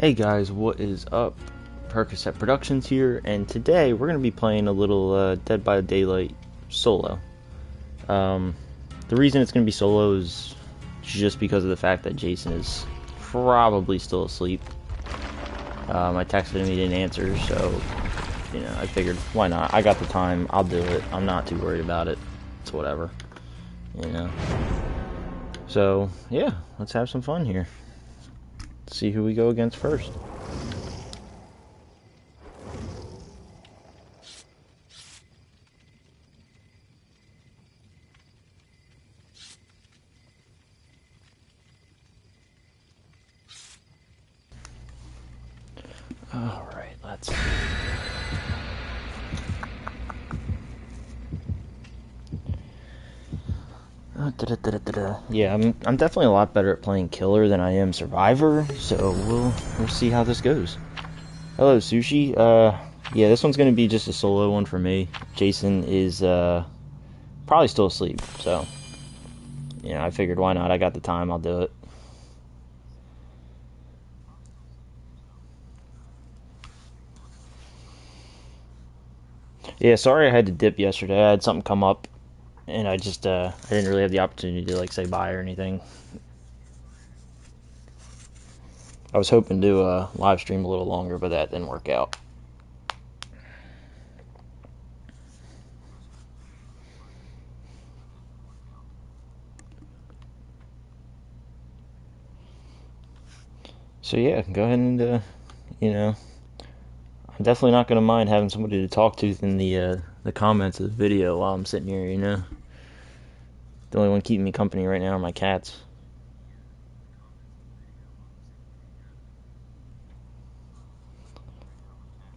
Hey guys, what is up? Percocet Productions here, and today we're going to be playing a little Dead by Daylight solo. The reason it's going to be solo is just because of the fact that Jason is probably still asleep. I texted him, he didn't answer, so, you know, I figured, why not? I got the time, I'll do it. I'm not too worried about it. It's whatever, you know. So, yeah, let's have some fun here. See who we go against first. Alright, let's see. Yeah, I'm definitely a lot better at playing killer than I am survivor, so we'll see how this goes. Hello, Sushi. Yeah, this one's gonna be just a solo one for me. Jason is probably still asleep, so you know, I figured why not? I got the time, I'll do it. Yeah, sorry I had to dip yesterday. I had something come up, and I just I didn't really have the opportunity to like say bye or anything. I was hoping to live stream a little longer, but that didn't work out. So yeah, go ahead and you know, I'm definitely not gonna mind having somebody to talk to in the comments of the video while I'm sitting here. You know, the only one keeping me company right now are my cats.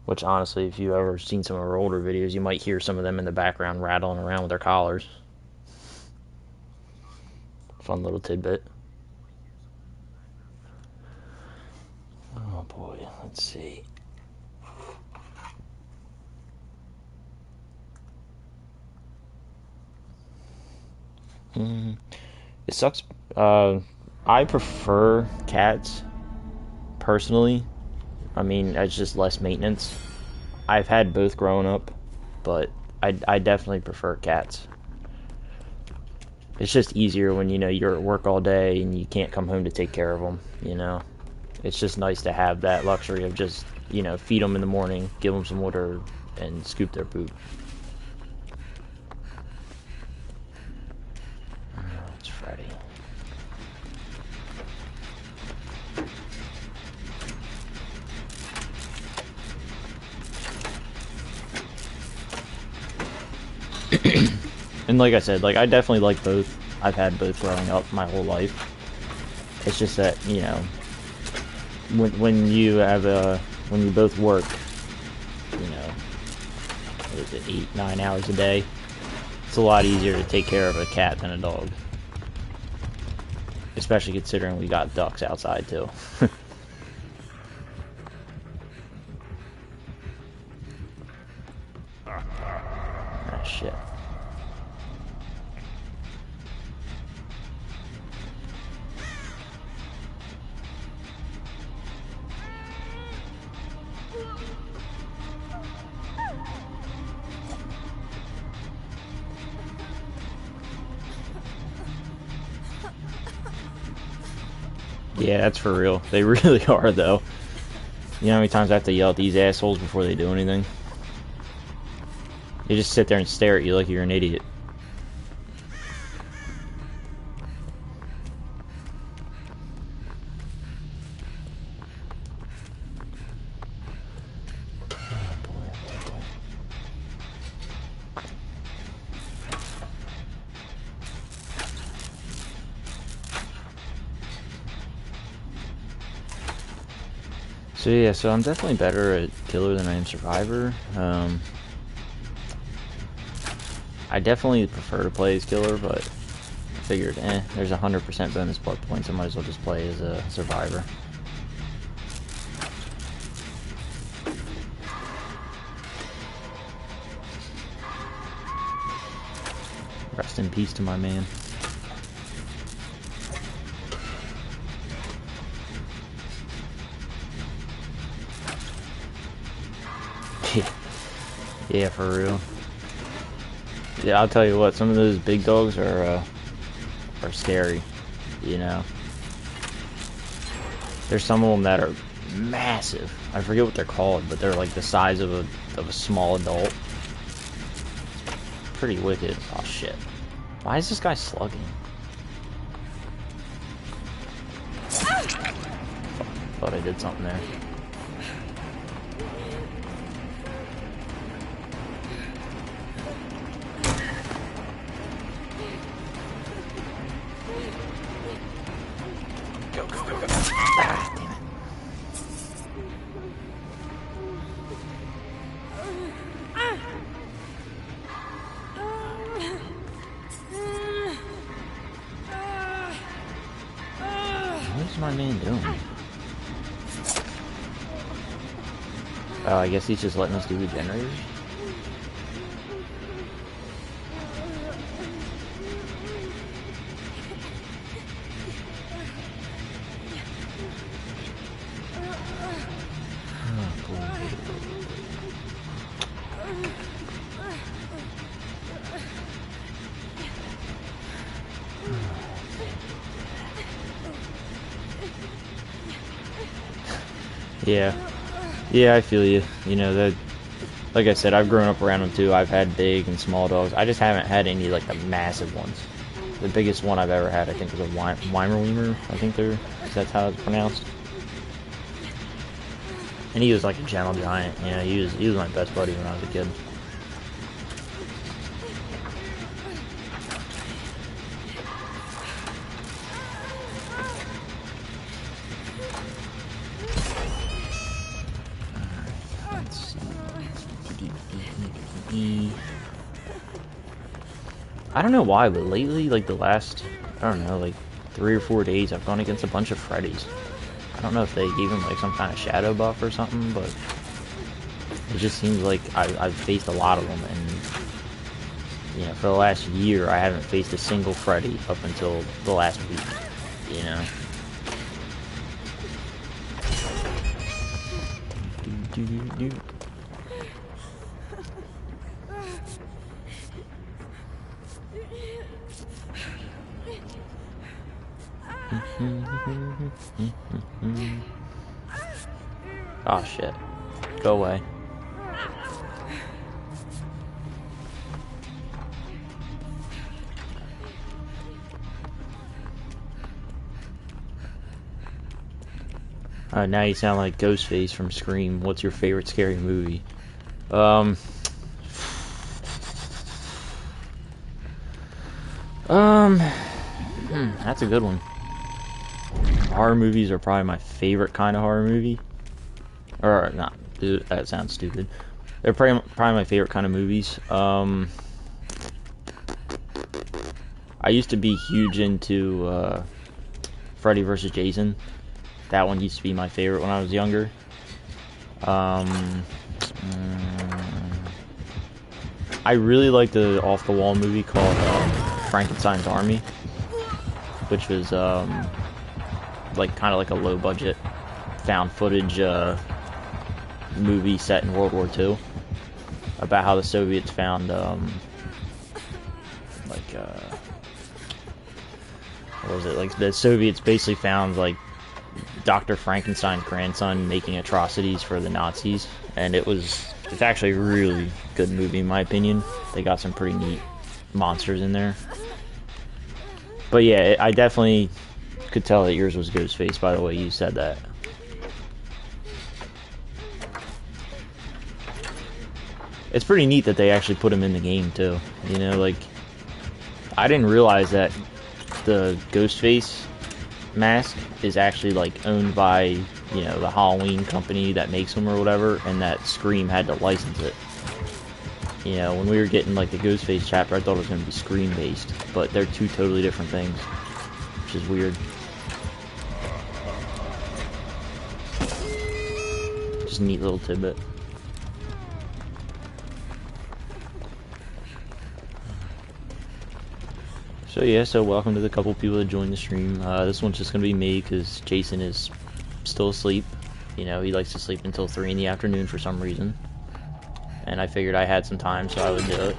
Which honestly, if you've ever seen some of our older videos, you might hear some of them in the background rattling around with their collars. Fun little tidbit. Oh boy, let's see. It sucks. I prefer cats personally. I mean, it's just less maintenance. I've had both growing up, but I definitely prefer cats. It's just easier when, you know, you're at work all day and you can't come home to take care of them, you know. It's just nice to have that luxury of just, you know, feed them in the morning, give them some water, and scoop their poop. It's Freddy. And like I said, like, I definitely like both. I've had both growing up my whole life. It's just that, you know, when you have when you both work, you know, what is it, 8-9 hours a day, it's a lot easier to take care of a cat than a dog. Especially considering we got ducks outside too. Ah, shit. Yeah, that's for real. They really are, though. You know how many times I have to yell at these assholes before they do anything? They just sit there and stare at you like you're an idiot. So yeah, so I'm definitely better at killer than I am survivor. I definitely prefer to play as killer, but I figured, there's 100% bonus blood points, I might as well just play as a survivor. Rest in peace to my man. Yeah, for real. Yeah, I'll tell you what, some of those big dogs are scary, you know. There's some of them that are massive. I forget what they're called, but they're like the size of a small adult. Pretty wicked. Oh shit. Why is this guy slugging? Thought I did something there. Go, go, go, go. Ah, damn it. What is my man doing? Oh, I guess he's just letting us do the generators. Yeah, I feel you. You know, that, like I said, I've grown up around them too. I've had big and small dogs. I just haven't had any, like, the massive ones. The biggest one I've ever had, I think, was a Weimaraner. I think that's how it's pronounced. And he was like a gentle giant. Yeah, he was my best buddy when I was a kid. I don't know why, but lately, like the last, I don't know, like 3 or 4 days, I've gone against a bunch of Freddies. I don't know if they gave him like some kind of shadow buff or something, but it just seems like I've faced a lot of them, and you know, for the last year, I haven't faced a single Freddy up until the last week, you know. Oh shit. Go away. Now you sound like Ghostface from Scream. What's your favorite scary movie? That's a good one. Horror movies are probably my favorite kind of horror movie. Or, not, that sounds stupid. They're probably my favorite kind of movies. I used to be huge into Freddy vs. Jason. That one used to be my favorite when I was younger. I really liked the off-the-wall movie called Frankenstein's Army, which was like kind of like a low-budget found footage movie set in World War II about how the Soviets found what was it, like the Soviets basically found like Dr. Frankenstein's grandson making atrocities for the Nazis, and it's actually a really good movie in my opinion. They got some pretty neat monsters in there. But yeah, I definitely could tell that yours was Ghostface by the way you said that. It's pretty neat that they actually put him in the game too. You know, like, I didn't realize that the Ghostface mask is actually like owned by, you know, the Halloween company that makes them or whatever, and that Scream had to license it. You know, when we were getting like the Ghostface chapter, I thought it was going to be Scream based, but they're two totally different things, which is weird. Just a neat little tidbit. So yeah, so welcome to the couple people that joined the stream. This one's just going to be me because Jason is still asleep. You know, he likes to sleep until 3 in the afternoon for some reason. and I figured I had some time, so I would do it.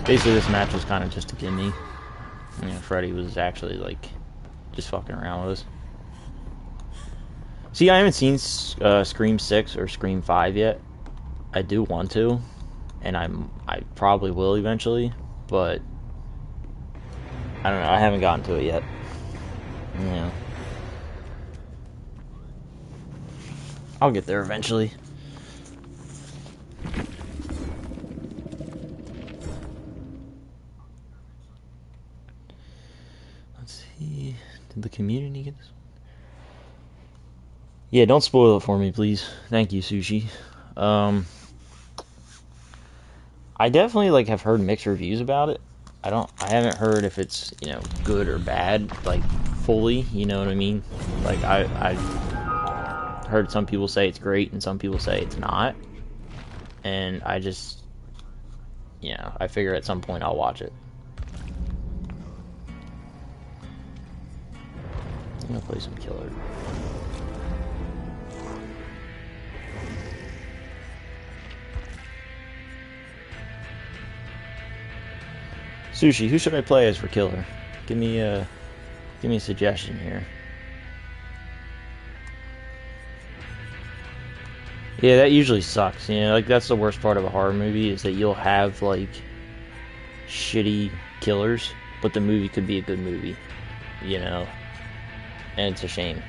Basically, this match was kind of just a gimme. You know, Freddy was actually, like, just fucking around with us. See, I haven't seen Scream 6 or Scream 5 yet. I do want to, and I probably will eventually, but I don't know, I haven't gotten to it yet. Yeah. I'll get there eventually. Let's see. Did the community get this one? Yeah, don't spoil it for me, please. Thank you, Sushi. I definitely like have heard mixed reviews about it. I haven't heard if it's, you know, good or bad, like fully, you know what I mean? Like I heard some people say it's great and some people say it's not. And I just, you know, I figure at some point I'll watch it. I'm gonna play some killer. Sushi, who should I play as for killer? Give me a suggestion here. Yeah, that usually sucks. You know, like that's the worst part of a horror movie is that you'll have like shitty killers, but the movie could be a good movie. You know, and it's a shame.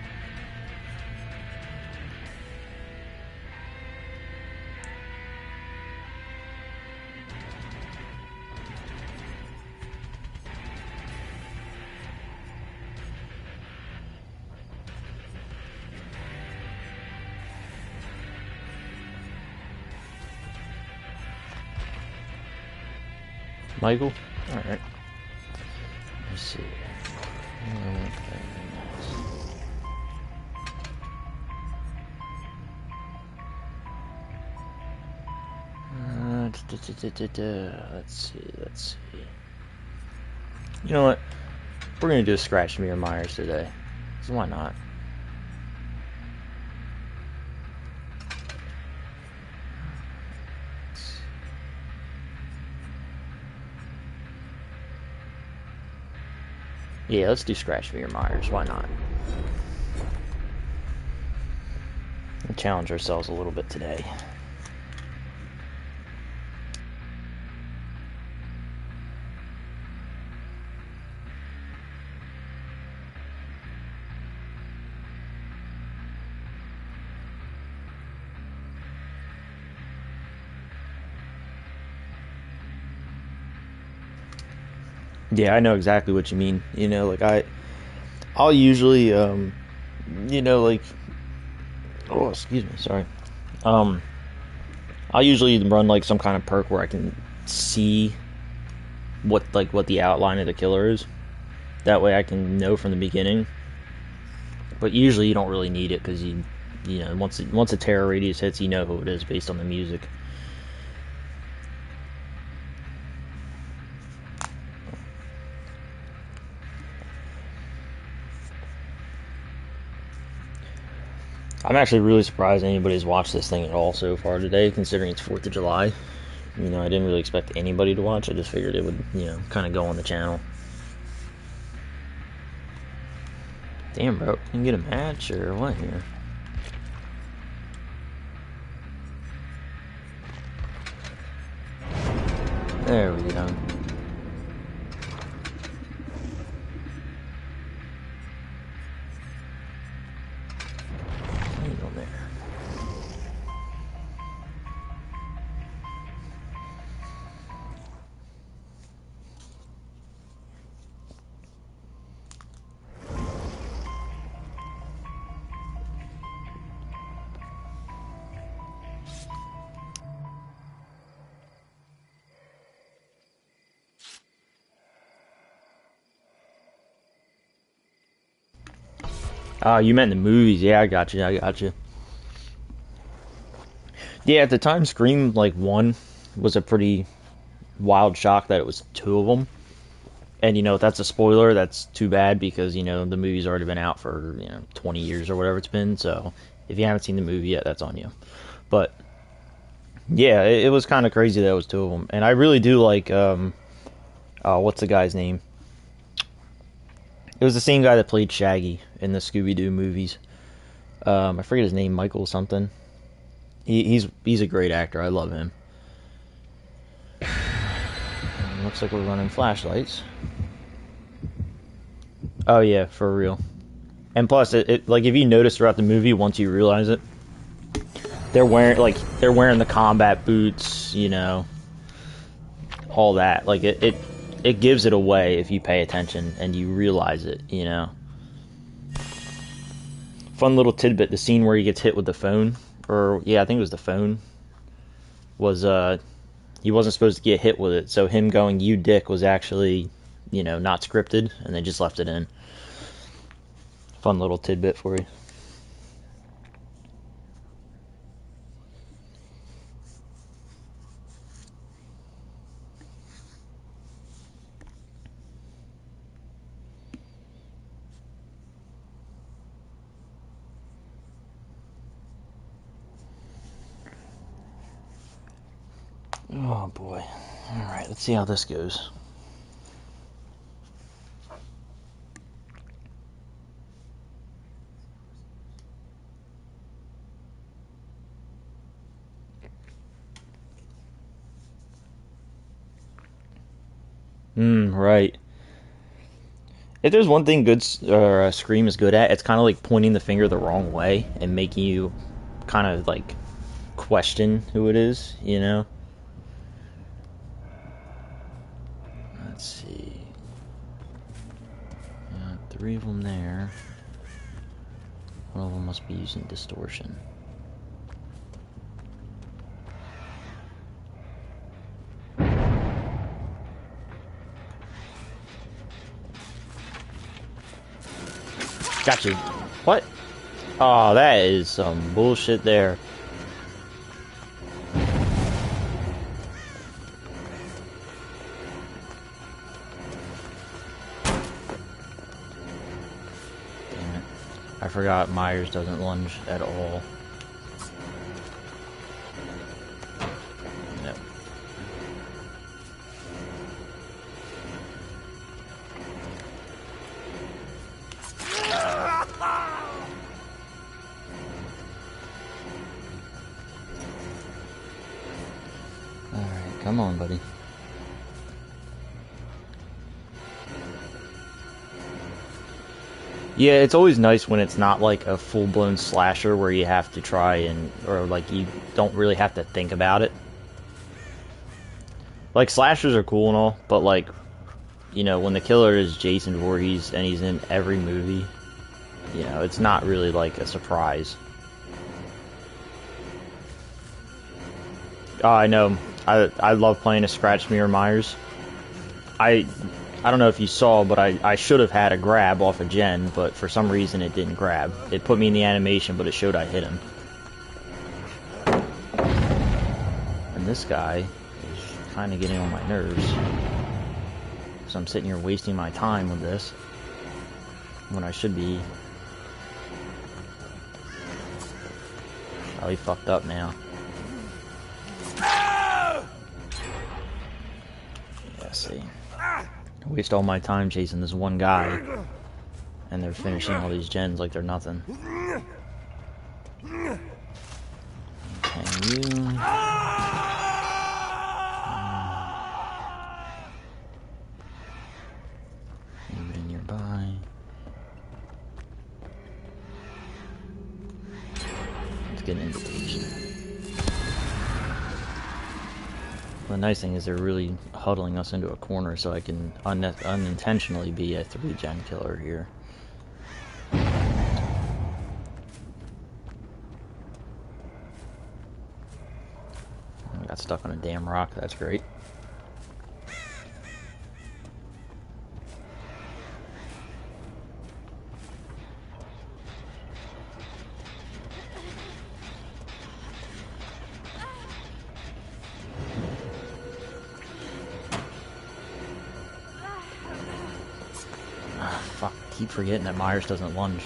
Michael? Alright. Let's see. Let's see. You know what? We're gonna do a Scratch Me or Myers today. So why not? Yeah, let's do Scratch Me or Myers. Why not? We'll challenge ourselves a little bit today. Yeah, I know exactly what you mean. You know, like I'll usually, you know, like, oh, excuse me, sorry. I'll usually run like some kind of perk where I can see what the outline of the killer is. That way I can know from the beginning. But usually you don't really need it because you know, once a terror radius hits, you know who it is based on the music. I'm actually really surprised anybody's watched this thing at all so far today, considering it's 4th of July. You know, I didn't really expect anybody to watch. I just figured it would, you know, kind of go on the channel. Damn, bro. Can you get a match or what here? There we go. Oh, you meant the movies. Yeah, I got you. I got you. Yeah, at the time, Scream like 1 was a pretty wild shock that it was 2 of them. And if that's a spoiler, that's too bad because the movie's already been out for 20 years or whatever it's been. So if you haven't seen the movie yet, that's on you. But yeah, it was kind of crazy that it was 2 of them. And I really do like what's the guy's name? It was the same guy that played Shaggy in the Scooby Doo movies. I forget his name, Michael something. He's a great actor. I love him. Looks like we're running flashlights. Oh yeah, for real. And plus, it like if you notice throughout the movie, once you realize it, they're wearing the combat boots, all that. Like it gives it away if you pay attention and you realize it. Fun little tidbit: the scene where he gets hit with the phone, or yeah, I think it was the phone, was he wasn't supposed to get hit with it. So him going "you dick" was actually not scripted, and they just left it in. Fun little tidbit for you. Oh boy. Alright, let's see how this goes. Right. If there's one thing good Scream is good at, it's kind of like pointing the finger the wrong way and making you kind of like question who it is, Let's see. 3 of them there. One of them must be using distortion. Got you. What? Oh, that is some bullshit there. Damn it. I forgot Myers doesn't lunge at all. Yep. Alright, come on, buddy. Yeah, it's always nice when it's not like a full-blown slasher where you have to try or like you don't really have to think about it. Like, slashers are cool and all, but like, when the killer is Jason Voorhees and he's in every movie, it's not really like a surprise. Oh, I know. I love playing a Scratch Mirror Myers. I don't know if you saw, but I should have had a grab off of Jen, but for some reason it didn't grab. It put me in the animation, but it showed I hit him. And this guy is kind of getting on my nerves. So I'm sitting here wasting my time with this when I should be. Oh, he fucked up now. Yeah, see. I waste all my time chasing this one guy, and they're finishing all these gens like they're nothing. Can you? Anybody nearby? Let's get an invitation. The nice thing is they're really huddling us into a corner so I can unintentionally be a 3-gen killer here. I got stuck on a damn rock, that's great. keep forgetting that Myers doesn't lunge.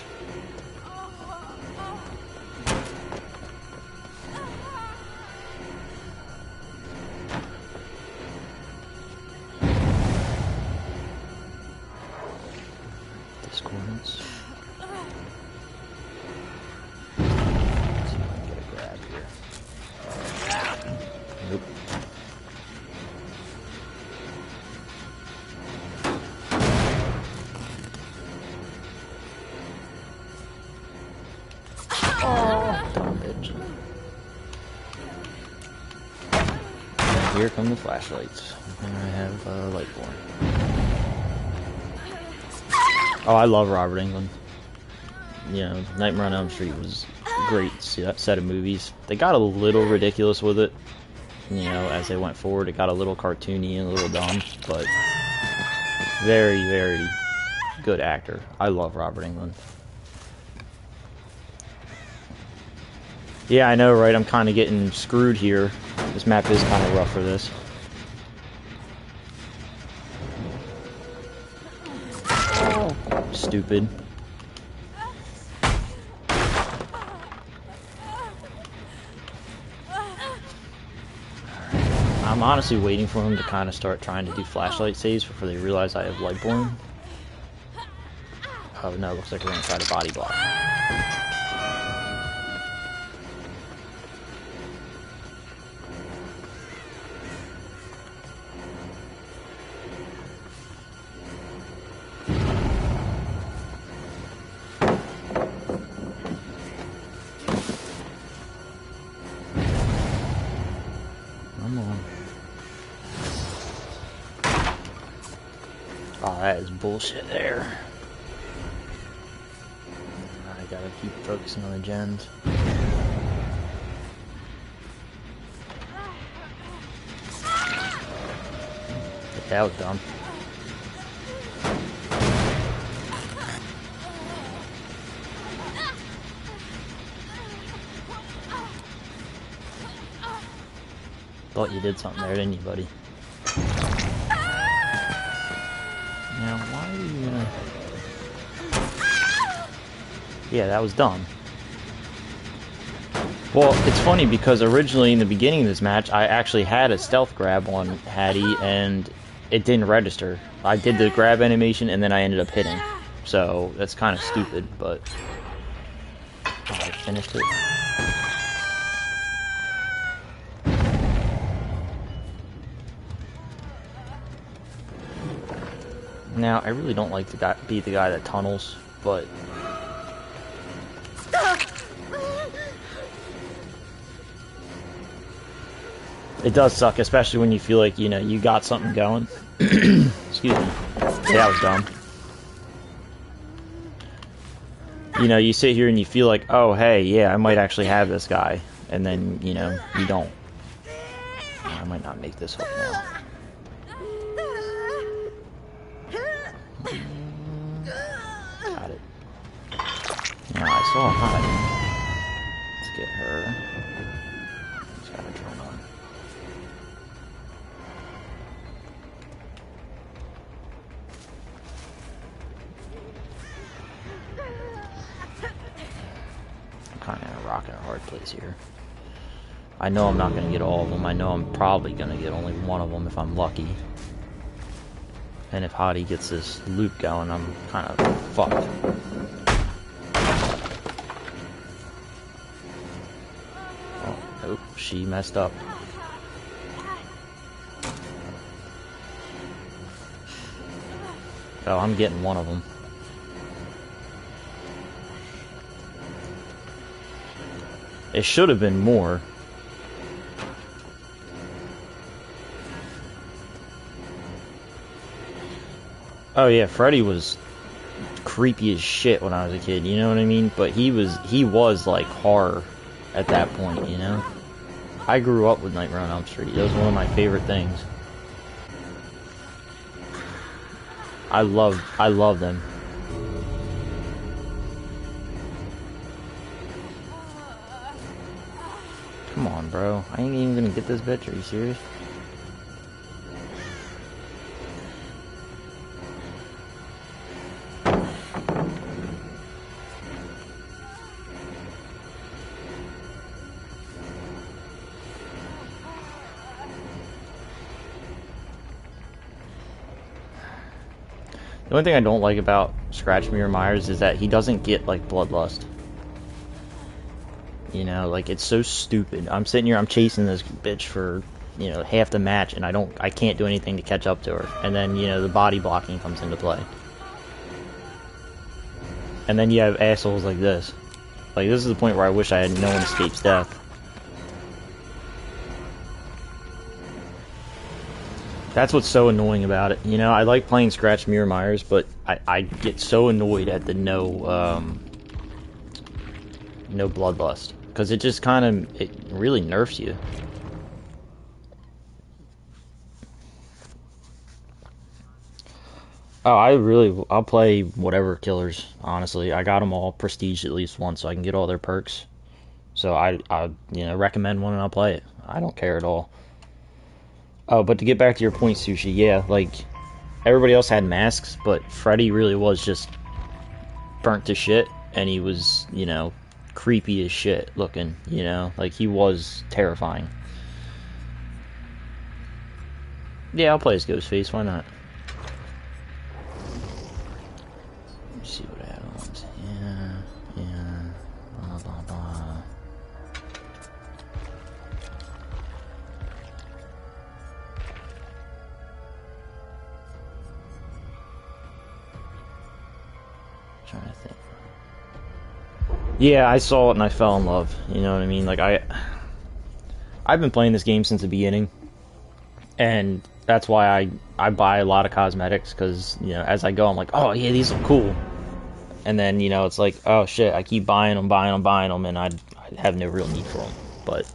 Discordance. Let's see if I can get a grab here. Nope. Dumb bitch. And here come the flashlights. And I have Lightborn. Oh, I love Robert Englund. You know, Nightmare on Elm Street was a great set of movies. They got a little ridiculous with it, you know, as they went forward. It got a little cartoony and a little dumb, but very, very good actor. I love Robert Englund. Yeah, I know, right? I'm kind of getting screwed here. This map is kind of rough for this. Stupid. I'm honestly waiting for him to kind of start trying to do flashlight saves before they realize I have Lightborn. Oh no, looks like we're gonna try to body block. Come on. Oh, that is bullshit there. I gotta keep focusing on the gens. That was dumb. Thought you did something there, didn't you, buddy? Now, why are you gonna... Yeah, that was dumb. Well, it's funny because originally in the beginning of this match, I actually had a stealth grab on Hattie, and it didn't register. I did the grab animation, and then I ended up hitting. So, that's kind of stupid, but... Oh, I finished it. Now, I really don't like to be the guy that tunnels, but... It does suck, especially when you feel like, you know, you got something going. Excuse me. Yeah, that was dumb. You know, you sit here and you feel like, oh, hey, yeah, I might actually have this guy. And then, you know, you don't. I might not make this hook now. Got it. No, I saw hot. Let's get her. She's got a drone on. I'm kind of in a rock and a hard place here. I know I'm not going to get all of them. I know I'm probably going to get only one of them if I'm lucky. And if Hottie gets this loop going, I'm kind of fucked. Oh, nope, she messed up. Oh, I'm getting one of them. It should have been more. Oh yeah, Freddy was creepy as shit when I was a kid, you know what I mean? But he was like horror at that point, you know? I grew up with Nightmare on Elm Street. It was one of my favorite things. I love them. Come on, bro. I ain't even gonna get this bitch. Are you serious? The only thing I don't like about Scratch Mirror Myers is that he doesn't get, like, Bloodlust. You know, like, it's so stupid. I'm sitting here, I'm chasing this bitch for, you know, half the match, and I can't do anything to catch up to her. And then, you know, the body blocking comes into play. And then you have assholes like this. Like, this is the point where I wish I had no one escapes death. That's what's so annoying about it. You know, I like playing Scratch Mirror Myers, but I get so annoyed at the no Bloodlust. Because it just kind of, it really nerfs you. Oh, I'll play whatever killers, honestly. I got them all prestiged at least once, so I can get all their perks. So I you know, recommend one and I'll play it. I don't care at all. Oh, but to get back to your point, Sushi, yeah, like, everybody else had masks, but Freddy really was just burnt to shit, and he was, you know, creepy as shit looking, you know? Like, he was terrifying. Yeah, I'll play as Ghostface, why not? Let's see what add-ons. Yeah, blah, blah, blah. Trying to think. Yeah, I saw it and I fell in love. You know what I mean? Like, I've been playing this game since the beginning, and that's why I buy a lot of cosmetics, because, you know, as I go, I'm like, oh yeah, these look cool. And then, you know, it's like, oh shit, I keep buying them, and I have no real need for them. But,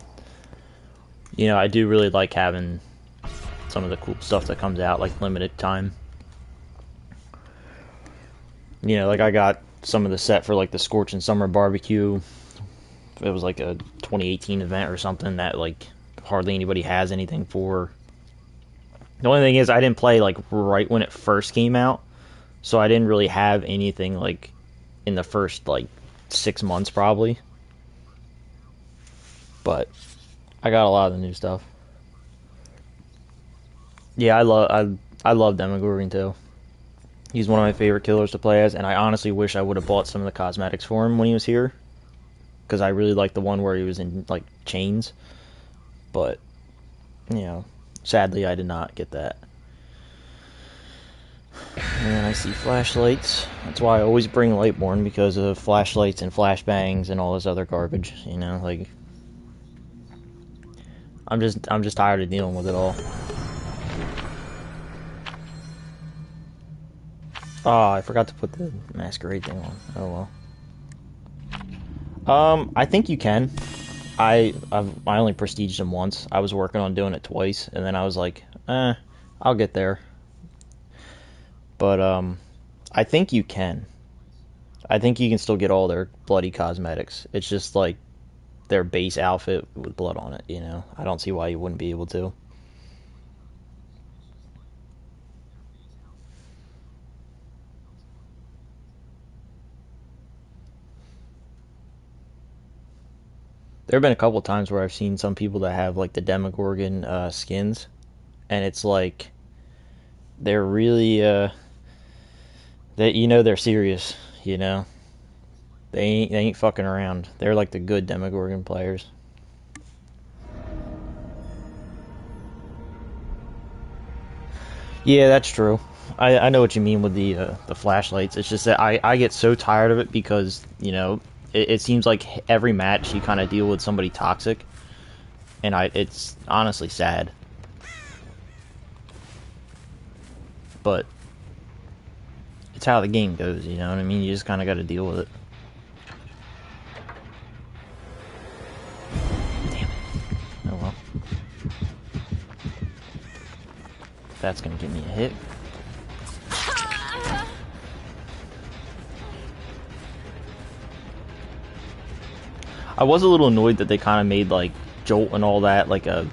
you know, I do really like having some of the cool stuff that comes out, like limited time. You know, like I got some of the set for like the Scorching Summer Barbecue. It was like a 2018 event or something that like hardly anybody has anything for. The only thing is I didn't play like right when it first came out, so I didn't really have anything like in the first like 6 months probably. But I got a lot of the new stuff. Yeah, I love Demogorgon too. He's one of my favorite killers to play as, and I honestly wish I would have bought some of the cosmetics for him when he was here, because I really liked the one where he was in like chains. But, you know, sadly I did not get that. And I see flashlights. That's why I always bring Lightborn, because of flashlights and flashbangs and all this other garbage. You know, like, I'm just tired of dealing with it all. Oh, I forgot to put the masquerade thing on. Oh well. I think you can. I only prestiged him once. I was working on doing it twice, and then I was like, I'll get there. But I think you can. I think you can still get all their bloody cosmetics. It's just like their base outfit with blood on it, you know? I don't see why you wouldn't be able to. There have been a couple of times where I've seen some people that have like the Demogorgon skins, and it's like they're really that, you know, they're serious, you know. They ain't fucking around. They're like the good Demogorgon players. Yeah, that's true. I know what you mean with the flashlights. It's just that I get so tired of it, because, you know, it seems like every match you kind of deal with somebody toxic, and it's honestly sad. But it's how the game goes, you know what I mean? You just kind of got to deal with it. Damn it. Oh well. That's gonna give me a hit. I was a little annoyed that they kind of made like Jolt and all that like a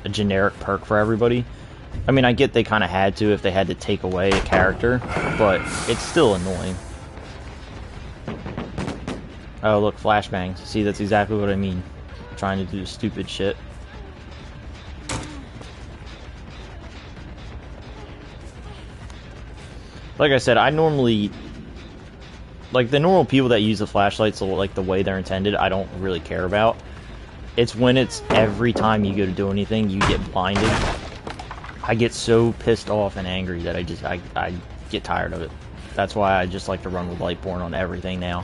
generic perk for everybody. I mean, I get they kind of had to if they had to take away a character, but it's still annoying. Oh, look, flashbangs. See, that's exactly what I mean. Trying to do stupid shit. Like I said, I normally... Like, the normal people that use the flashlights, like, the way they're intended, I don't really care about. It's when it's every time you go to do anything, you get blinded. I get so pissed off and angry that I get tired of it. That's why I just like to run with Lightborn on everything now.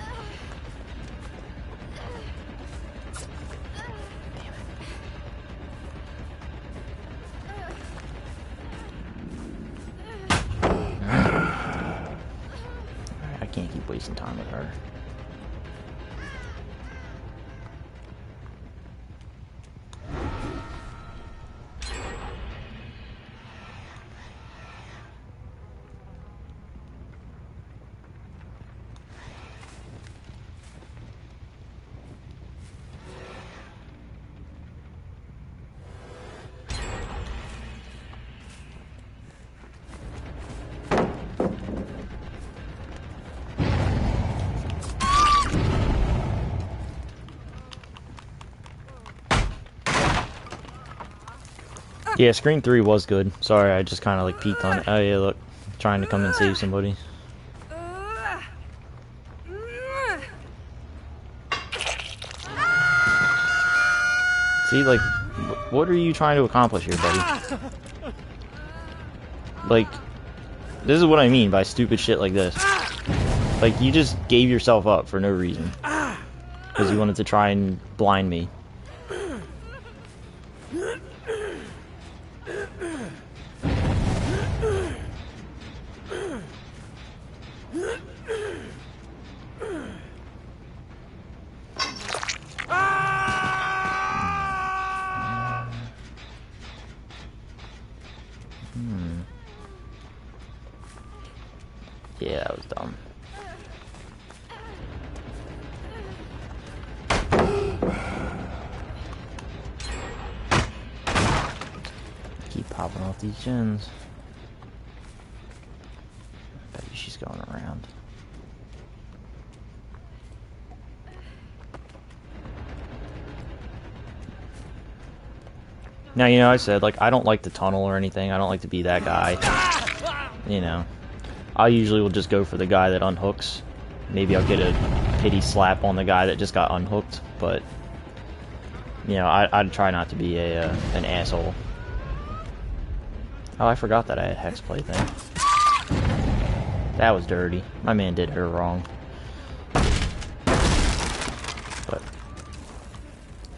I can't keep wasting time with her. Yeah, Screen 3 was good. Sorry, I just kind of like peeked on it. Oh yeah, look. Trying to come and save somebody. See, like, what are you trying to accomplish here, buddy? Like, this is what I mean by stupid shit like this. Like, you just gave yourself up for no reason. Because you wanted to try and blind me. Yeah, that was dumb. Keep popping off these gens. Bet you she's going around. Now, you know, I said, like, I don't like the tunnel or anything. I don't like to be that guy. You know. I usually will just go for the guy that unhooks. Maybe I'll get a pity slap on the guy that just got unhooked, but you know, I'd try not to be an asshole. Oh, I forgot that I had hex play thing. That was dirty. My man did her wrong. But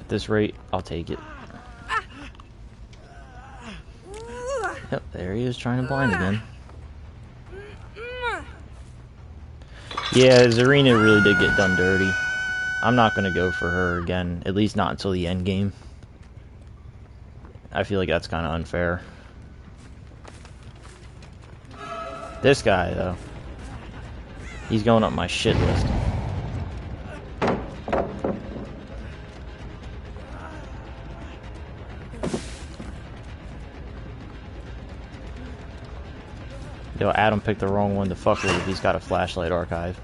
at this rate, I'll take it. Yep, there he is trying to blind again. Yeah, Zarina really did get done dirty. I'm not going to go for her again, at least not until the end game. I feel like that's kind of unfair. This guy, though, he's going up my shit list. Yo, Adam picked the wrong one to fuck with if he's got a flashlight archive.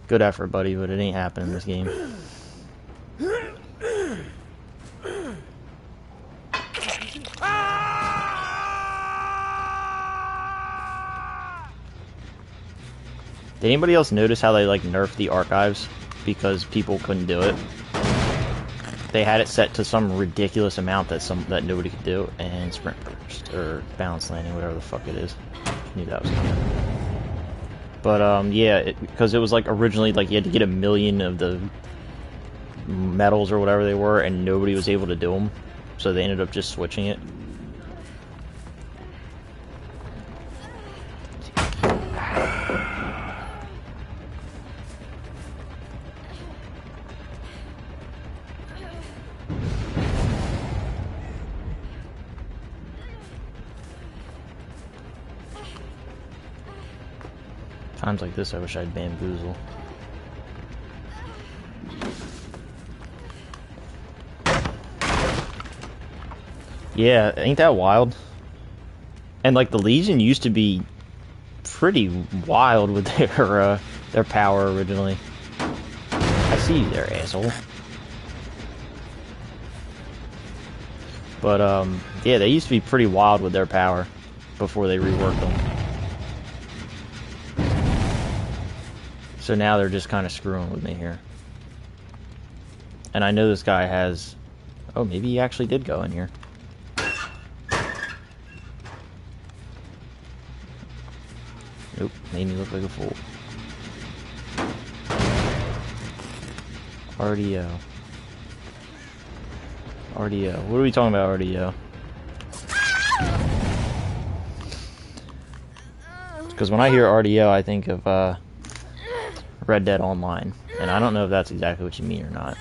Good effort, buddy, but it ain't happening this game. Did anybody else notice how they like nerfed the archives because people couldn't do it? They had it set to some ridiculous amount that nobody could do, and sprint burst or balance landing, whatever the fuck it is. Knew that was coming. But yeah, because it was like originally like you had to get 1 million of the medals or whatever they were, and nobody was able to do them, so they ended up just switching it. Times like this, I wish I'd bamboozle. Yeah, ain't that wild? And like the Legion used to be pretty wild with their power originally. I see you there, asshole. But yeah, they used to be pretty wild with their power before they reworked them. So now they're just kind of screwing with me here. And I know this guy has... Oh, maybe he actually did go in here. Nope, made me look like a fool. RDO. RDO. What are we talking about, RDO? Because when I hear RDO, I think of Red Dead Online. And I don't know if that's exactly what you mean or not.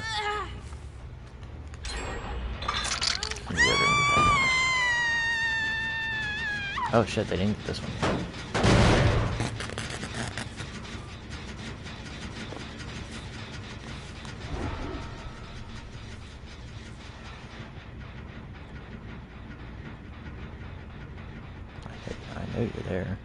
Oh shit, they didn't get this one. I know you're there.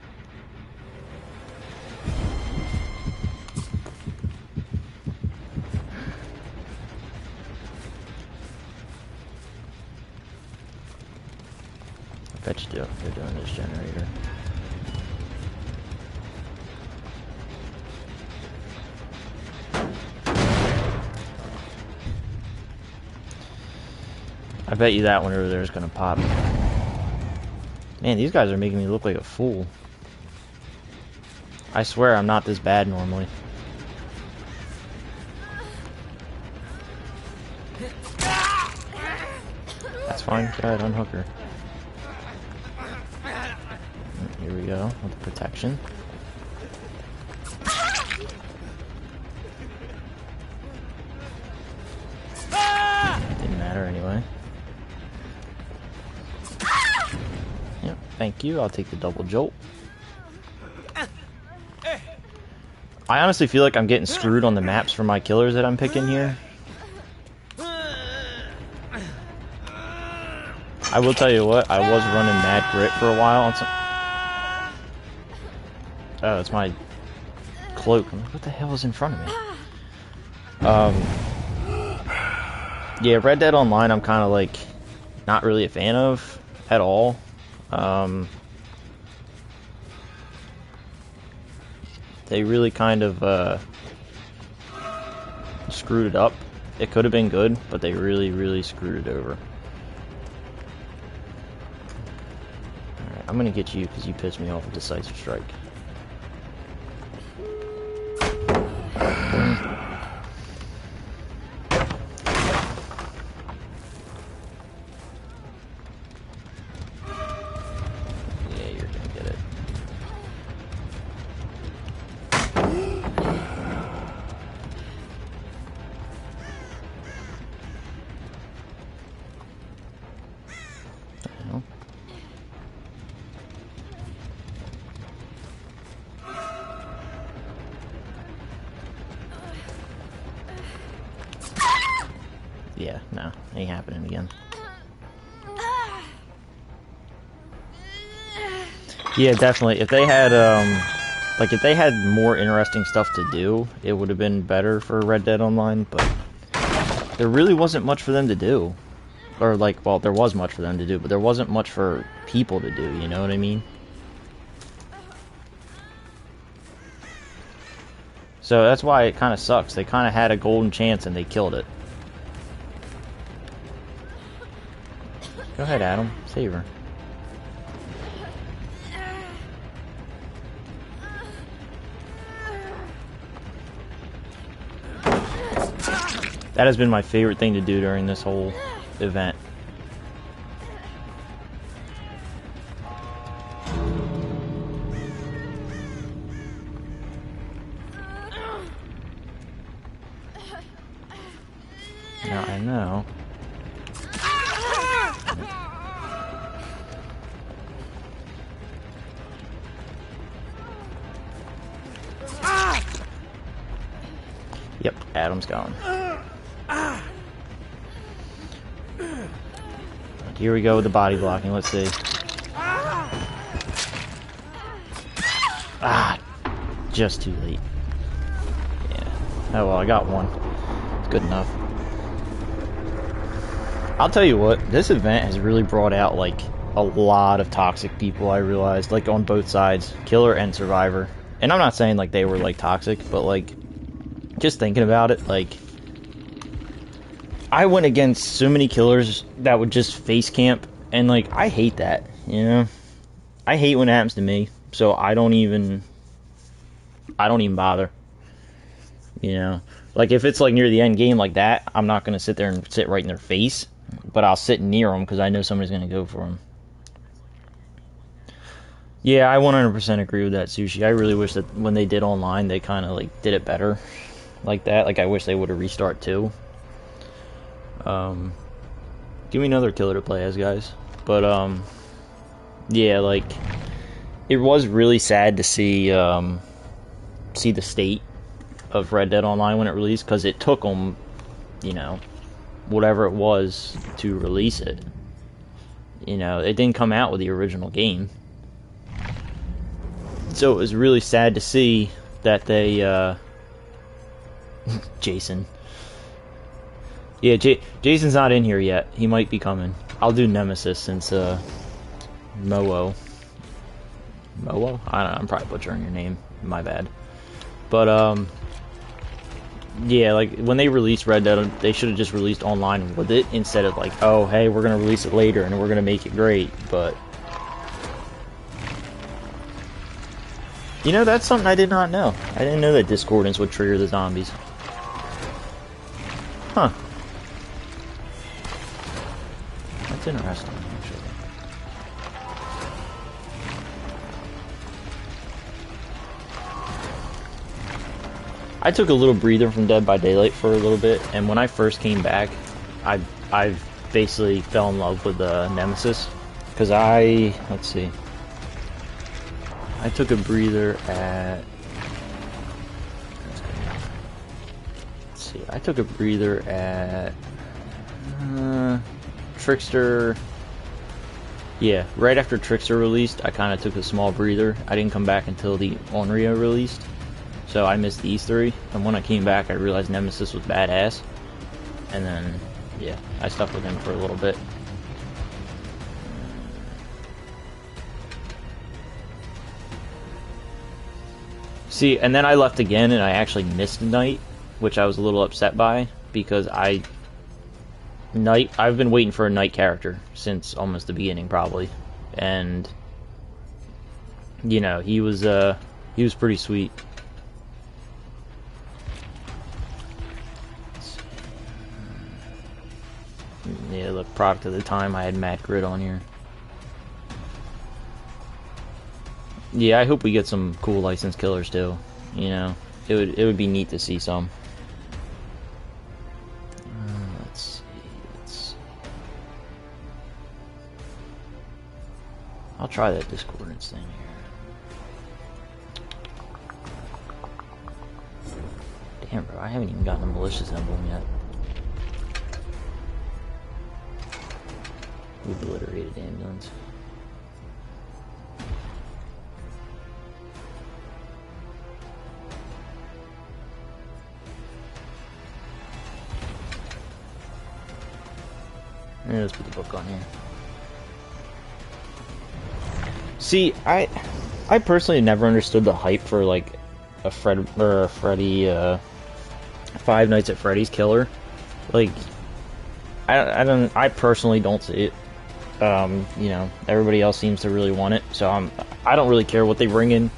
I bet you do. They're doing this generator. I bet you that one over there is gonna pop. Man, these guys are making me look like a fool. I swear I'm not this bad normally. That's fine. Go ahead, unhook her. Here we go with the protection. Didn't matter anyway. Yep, thank you. I'll take the double jolt. I honestly feel like I'm getting screwed on the maps for my killers that I'm picking here. I will tell you what, I was running Mad Grit for a while on some... Oh, it's my cloak. I'm like, what the hell is in front of me? Yeah, Red Dead Online I'm kind of like not really a fan of at all. They really kind of screwed it up. It could have been good, but they really screwed it over. Alright, I'm gonna get you because you pissed me off with Decisive Strike. Yeah, no, ain't happening again. Yeah, definitely. If they had, like, if they had more interesting stuff to do, it would have been better for Red Dead Online, but there really wasn't much for them to do. Or, like, well, there was much for them to do, but there wasn't much for people to do, you know what I mean? So that's why it kind of sucks. They kind of had a golden chance and they killed it. Go ahead, Adam. Save her. That has been my favorite thing to do during this whole event. Now I know. Yep, Adam's gone. Here we go with the body blocking. Let's see. Ah, just too late. Yeah. Oh well, I got one. It's good enough. I'll tell you what, this event has really brought out, like, a lot of toxic people, I realized, like, on both sides, killer and survivor. And I'm not saying, like, they were, like, toxic, but, like, just thinking about it, like, I went against so many killers that would just face camp, and, like, I hate that, you know? I hate when it happens to me, so I don't even bother, you know? Like, if it's, like, near the end game like that, I'm not going to sit there and sit right in their face, but I'll sit near them because I know somebody's going to go for them. Yeah, I 100% agree with that, Sushi. I really wish that when they did online, they kind of, like, did it better like that. Like, I wish they would have restart too. Give me another killer to play as, guys. But, yeah, like, it was really sad to see the state of Red Dead Online when it released, because it took them, you know, whatever it was to release it. You know, it didn't come out with the original game. So it was really sad to see that they, Jason. Yeah, Jason's not in here yet. He might be coming. I'll do Nemesis since, Mowo. Mowo? I don't know, I'm probably butchering your name. My bad. But, yeah, like, when they released Red Dead, they should have just released online with it, instead of, like, oh, hey, we're gonna release it later, and we're gonna make it great, but... You know, that's something I did not know. I didn't know that discordance would trigger the zombies. Huh. That's interesting, actually. I took a little breather from Dead by Daylight for a little bit, and when I first came back, I basically fell in love with Nemesis, because let's see, I took a breather at, let's see, I took a breather at Trickster. Yeah, right after Trickster released, I kind of took a small breather. I didn't come back until the Onryo released, so I missed these three. And when I came back, I realized Nemesis was badass. And then, yeah, I stuck with him for a little bit. See, and then I left again, and I actually missed Night, which I was a little upset by, because I've been waiting for a Night character since almost the beginning, probably. And, you know, he was pretty sweet. Yeah, the product of the time, I had Matt Grid on here. Yeah, I hope we get some cool licensed killers too. You know, it would be neat to see some. Let's see. I'll try that discordance thing here. Damn, bro, I haven't even gotten a malicious emblem yet. We've obliterated ambulance. Yeah, let's put the book on here. See, I personally never understood the hype for like a Freddy Five Nights at Freddy's killer. Like, I personally don't see it. You know, everybody else seems to really want it, so I don't really care what they bring in.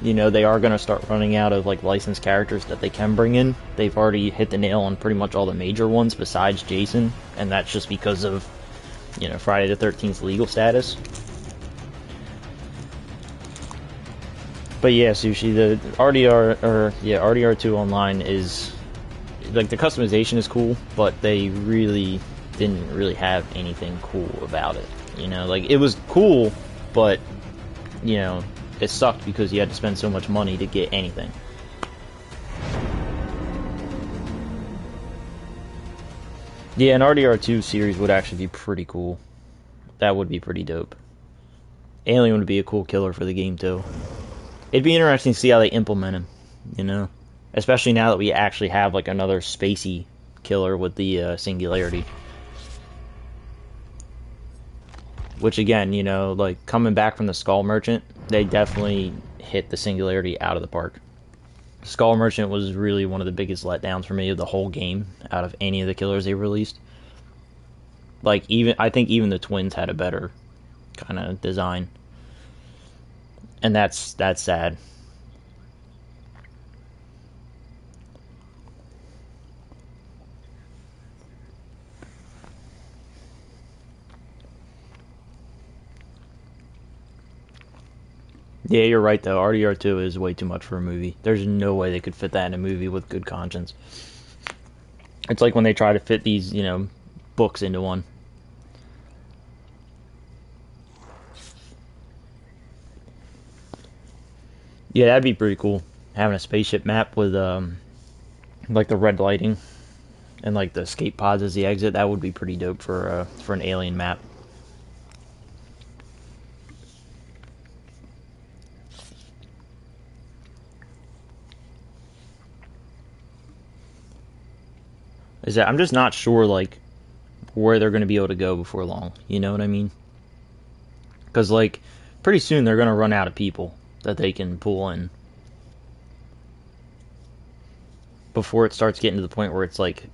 You know, they are going to start running out of like licensed characters that they can bring in. They've already hit the nail on pretty much all the major ones besides Jason, and that's just because of, you know, Friday the 13th's legal status. But yeah, Sushi, the RDR2 online is, like, the customization is cool, but they really didn't really have anything cool about it. You know, like, it was cool, but, you know, it sucked because you had to spend so much money to get anything. Yeah, an RDR2 series would actually be pretty cool. That would be pretty dope. Alien would be a cool killer for the game, too. It'd be interesting to see how they implement him, you know? Especially now that we actually have, like, another spacey killer with the Singularity. Which again, you know, like coming back from the Skull Merchant, they definitely hit the Singularity out of the park. Skull Merchant was really one of the biggest letdowns for me of the whole game out of any of the killers they released. Like I think even the twins had a better kind of design. And that's sad. Yeah, you're right though. RDR2 is way too much for a movie. There's no way they could fit that in a movie with good conscience. It's like when they try to fit these, you know, books into one. Yeah, that'd be pretty cool. Having a spaceship map with like the red lighting and like the escape pods as the exit, that would be pretty dope for an alien map. I'm just not sure like where they're going to be able to go before long. You know what I mean? Because like pretty soon they're going to run out of people that they can pull in before it starts getting to the point where it's like,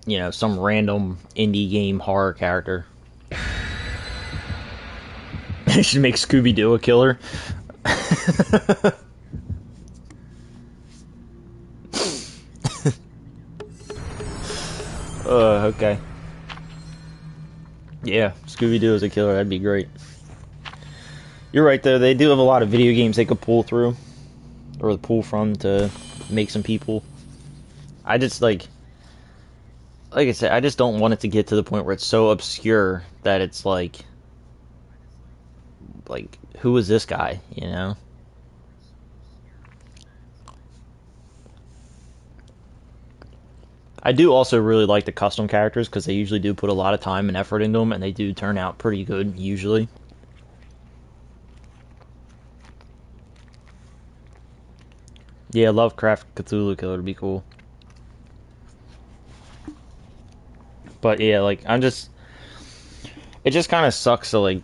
you know, some random indie game horror character. They should make Scooby-Doo a killer. Okay. Yeah, Scooby-Doo is a killer. That'd be great. You're right, though. They do have a lot of video games they could pull through. Or pull from to make some people. I just, like I said, I just don't want it to get to the point where it's so obscure that it's like, who is this guy, you know? I do also really like the custom characters because they usually do put a lot of time and effort into them, and they do turn out pretty good, usually. Yeah, Lovecraft Cthulhu Killer would be cool. But yeah, like, it just kind of sucks to, like,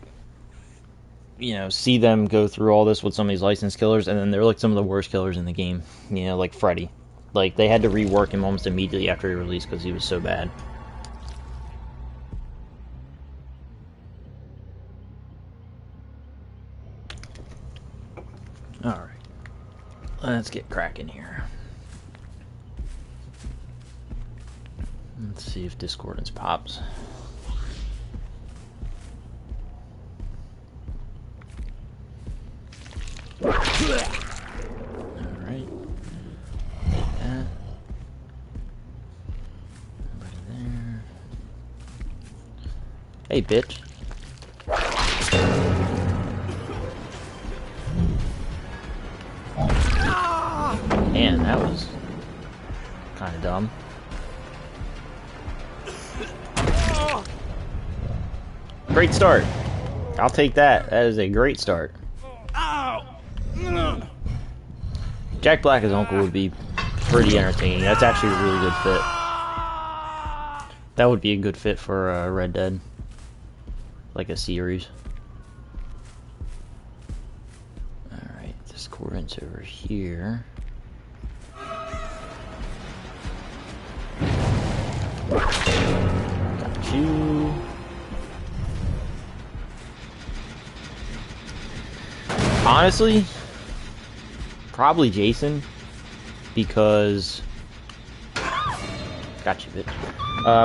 you know, see them go through all this with some of these licensed killers, and then they're, like, some of the worst killers in the game. You know, like Freddy. Like, they had to rework him almost immediately after he released because he was so bad. Alright. Let's get cracking here. Let's see if Discordance pops. Alright. Take that. Nobody there. Hey, bitch. Man, that was kind of dumb. Great start. I'll take that. That is a great start. Jack Black as Uncle would be pretty entertaining. That's actually a really good fit. That would be a good fit for Red Dead. Like a series. Alright, Discordance over here. Got you. Honestly, probably Jason, because got you, bitch.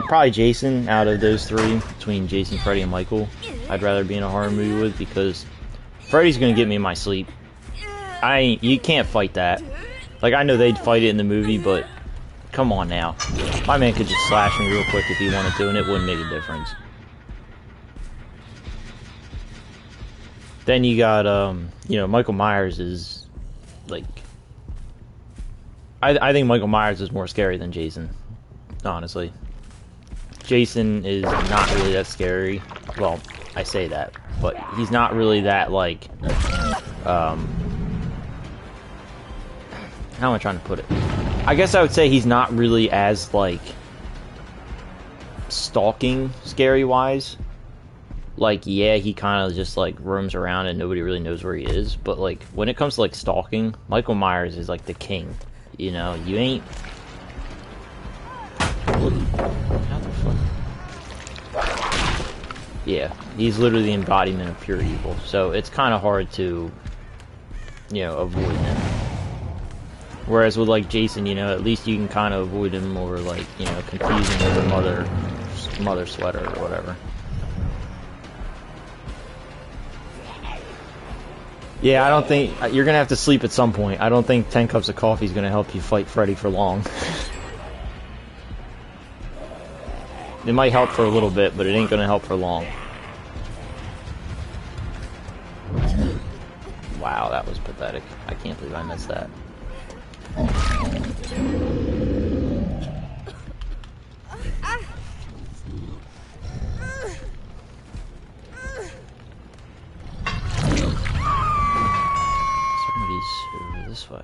Probably Jason out of those three, between Jason, Freddy, and Michael. I'd rather be in a horror movie with, because Freddy's gonna get me in my sleep. You can't fight that. Like, I know they'd fight it in the movie, but come on now. My man could just slash me real quick if he wanted to, and it wouldn't make a difference. Then you got, you know, Michael Myers is, like... I think Michael Myers is more scary than Jason, honestly. Jason is not really that scary. Well, I say that, but he's not really that, like, how am I trying to put it? I guess I would say he's not really as, like, stalking scary-wise. like, yeah, he kind of just like roams around and nobody really knows where he is. But like, when it comes to like stalking, Michael Myers is like the king. You know, you ain't. How the fuck? Yeah, he's literally the embodiment of pure evil. So it's kind of hard to, you know, avoid him. Whereas with like Jason, you know, at least you can kind of avoid him, or like, you know, confusing with a mother sweater or whatever. Yeah, I don't think you're gonna have to sleep at some point. I don't think 10 cups of coffee is gonna help you fight Freddy for long. It might help for a little bit, but it ain't gonna help for long. Wow, that was pathetic. I can't believe I missed that. This way.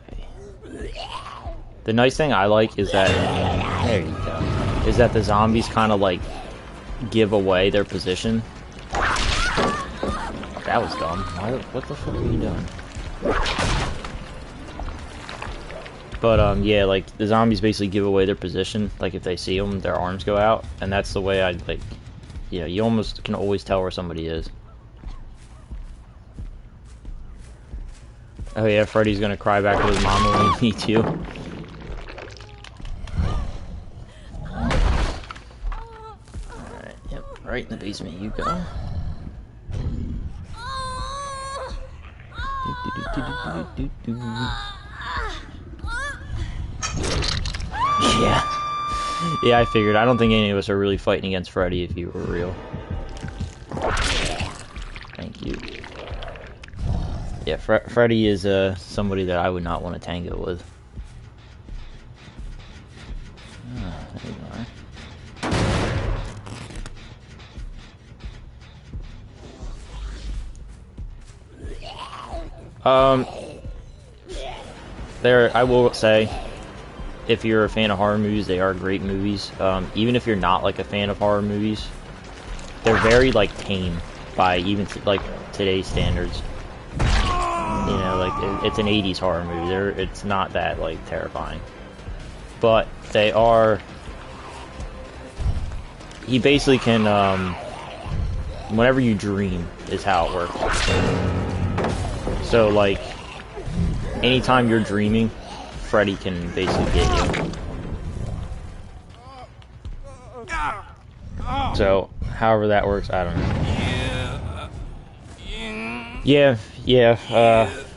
The nice thing I like is that, there you go, is that the zombies kind of like give away their position. That was dumb. What the fuck are you doing? But yeah, like the zombies basically give away their position. Like if they see them, their arms go out, and that's the way I like. You know, you almost can always tell where somebody is. Oh yeah, Freddy's gonna cry back to his mama when he meets you. Alright, yep, right in the basement you go. Yeah. Yeah, I figured. I don't think any of us are really fighting against Freddy if you were real. Thank you. Yeah, Freddy is somebody that I would not want to tango with. Ah, there you are. I will say, if you're a fan of horror movies, they are great movies. Even if you're not like a fan of horror movies, they're very like tame by even like today's standards. You know, like it's an 80s horror movie. It's not that like terrifying, but they are. He basically can, whenever you dream, is how it works. So like, anytime you're dreaming, Freddy can basically get you. So, however that works, I don't know. Yeah,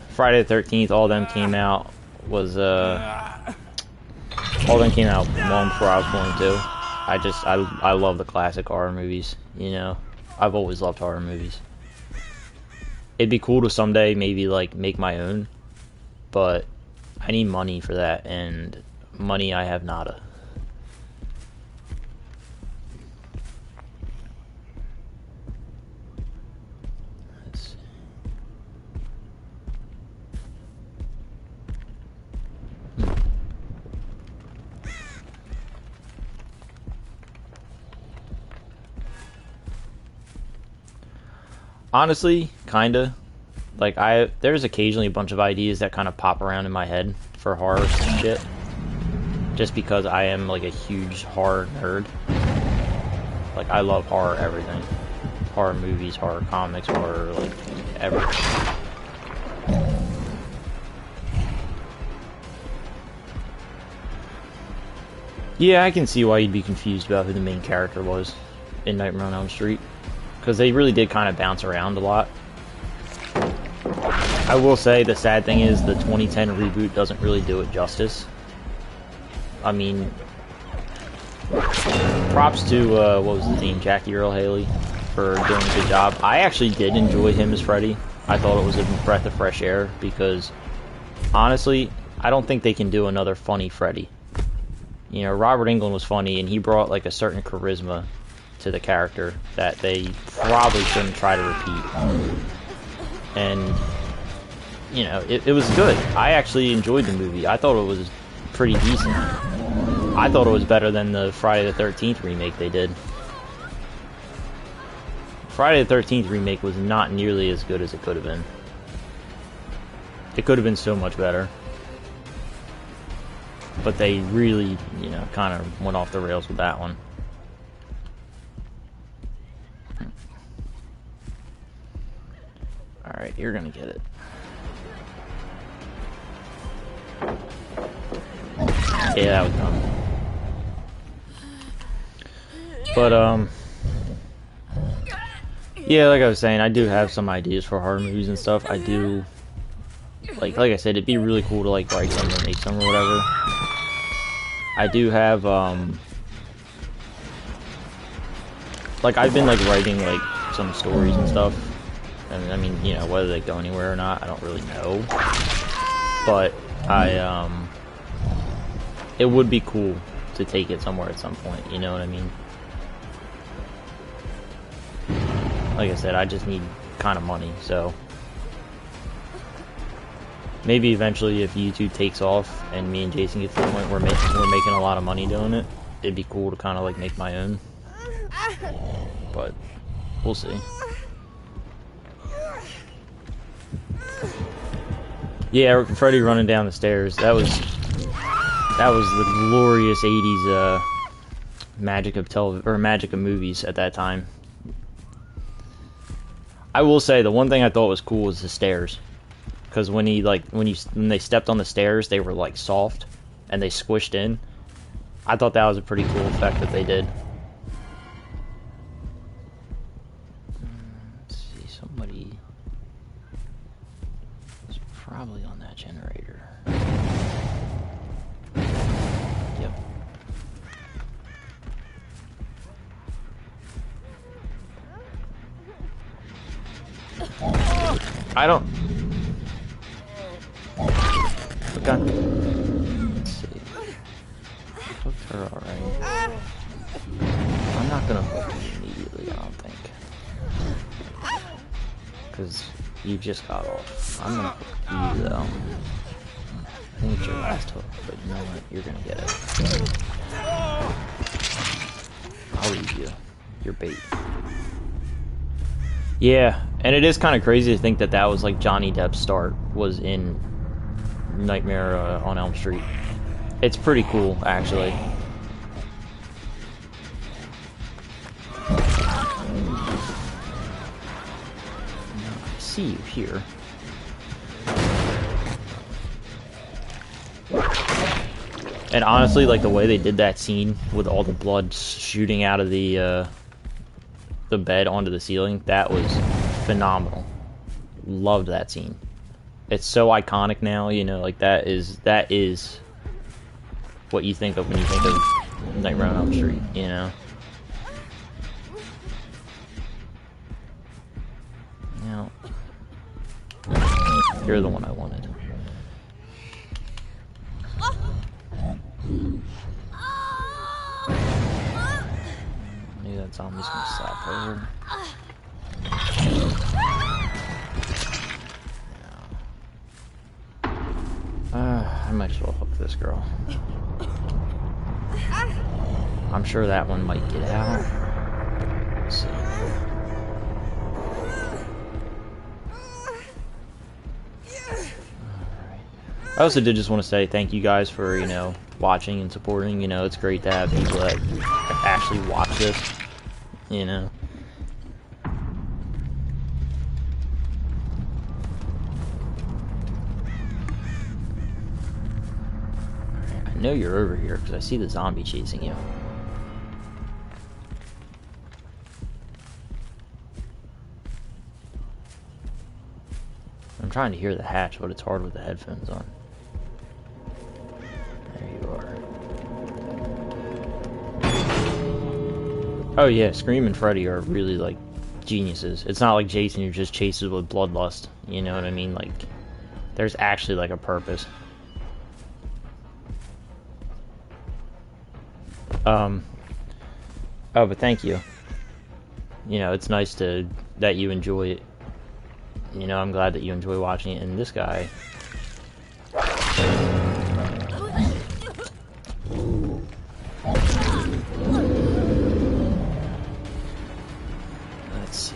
Friday the 13th, all them came out long before I was born too. I love the classic horror movies, you know. I've always loved horror movies. It'd be cool to someday maybe like make my own, but I need money for that, and money I have nada. Honestly, kinda. Like, there's occasionally a bunch of ideas that kind of pop around in my head for horror shit. Just because I am, like, a huge horror nerd. Like, I love horror everything. Horror movies, horror comics, horror, like, everything. Yeah, I can see why you'd be confused about who the main character was in Nightmare on Elm Street. Because they really did kind of bounce around a lot. I will say the sad thing is the 2010 reboot doesn't really do it justice. I mean, props to, what was his name, Jackie Earle Haley, for doing a good job. I actually did enjoy him as Freddy. I thought it was a breath of fresh air because, honestly, I don't think they can do another funny Freddy. You know, Robert Englund was funny, and he brought, like, a certain charisma to the character that they probably shouldn't try to repeat. And, you know, it was good. I actually enjoyed the movie. I thought it was pretty decent. I thought it was better than the Friday the 13th remake they did. Friday the 13th remake was not nearly as good as it could have been. It could have been so much better. But they really, you know, kind of went off the rails with that one. Alright, you're gonna get it. Yeah, that was dumb. But, yeah, like I was saying, I do have some ideas for horror movies and stuff. I do, like I said, it'd be really cool to, like, write some or make some or whatever. I do have, like, I've been, like, writing, like, some stories and stuff. And, I mean, you know, whether they go anywhere or not, I don't really know. But, it would be cool to take it somewhere at some point, you know what I mean? Like I said, I just need kind of money, so... Maybe eventually if YouTube takes off and me and Jason get to the point where we're making a lot of money doing it, it'd be cool to kind of like make my own. But we'll see. Yeah, Freddy running down the stairs. That was the glorious 80s magic of movies at that time. I will say the one thing I thought was cool was the stairs. Because when they stepped on the stairs, they were like soft and they squished in. I thought that was a pretty cool effect that they did. Let's see, somebody was probably on that generator. Yep. I don't. Okay. Let's see. Hooked her alright. I'm not gonna hook you immediately, I don't think. Because you just got off. I'm gonna hook you though. I think it's your last hook, but you know what? You're gonna get it. I'll leave you. You're bait. Yeah, and it is kind of crazy to think that that was like Johnny Depp's start, was in Nightmare on Elm Street. It's pretty cool, actually. I see you here. And honestly, like the way they did that scene with all the blood shooting out of the bed onto the ceiling, that was phenomenal. Loved that scene. It's so iconic now, you know, like that is what you think of when you think of Nightmare on Elm Street, you know. Now, you're the one I wanted. Maybe that zombie's gonna slap her. I might as well hook this girl. I'm sure that one might get out. Let's see. Alright. I also did just want to say thank you guys for, you know, watching and supporting. You know, it's great to have people that actually watch this, you know. I know you're over here because I see the zombie chasing you. I'm trying to hear the hatch, but it's hard with the headphones on. There you are. Oh yeah, Scream and Freddy are really like geniuses. It's not like Jason who just chases with bloodlust. You know what I mean? Like, there's actually like a purpose. Oh, but thank you. You know, it's nice that you enjoy it. You know, I'm glad that you enjoy watching it. And this guy... Let's see.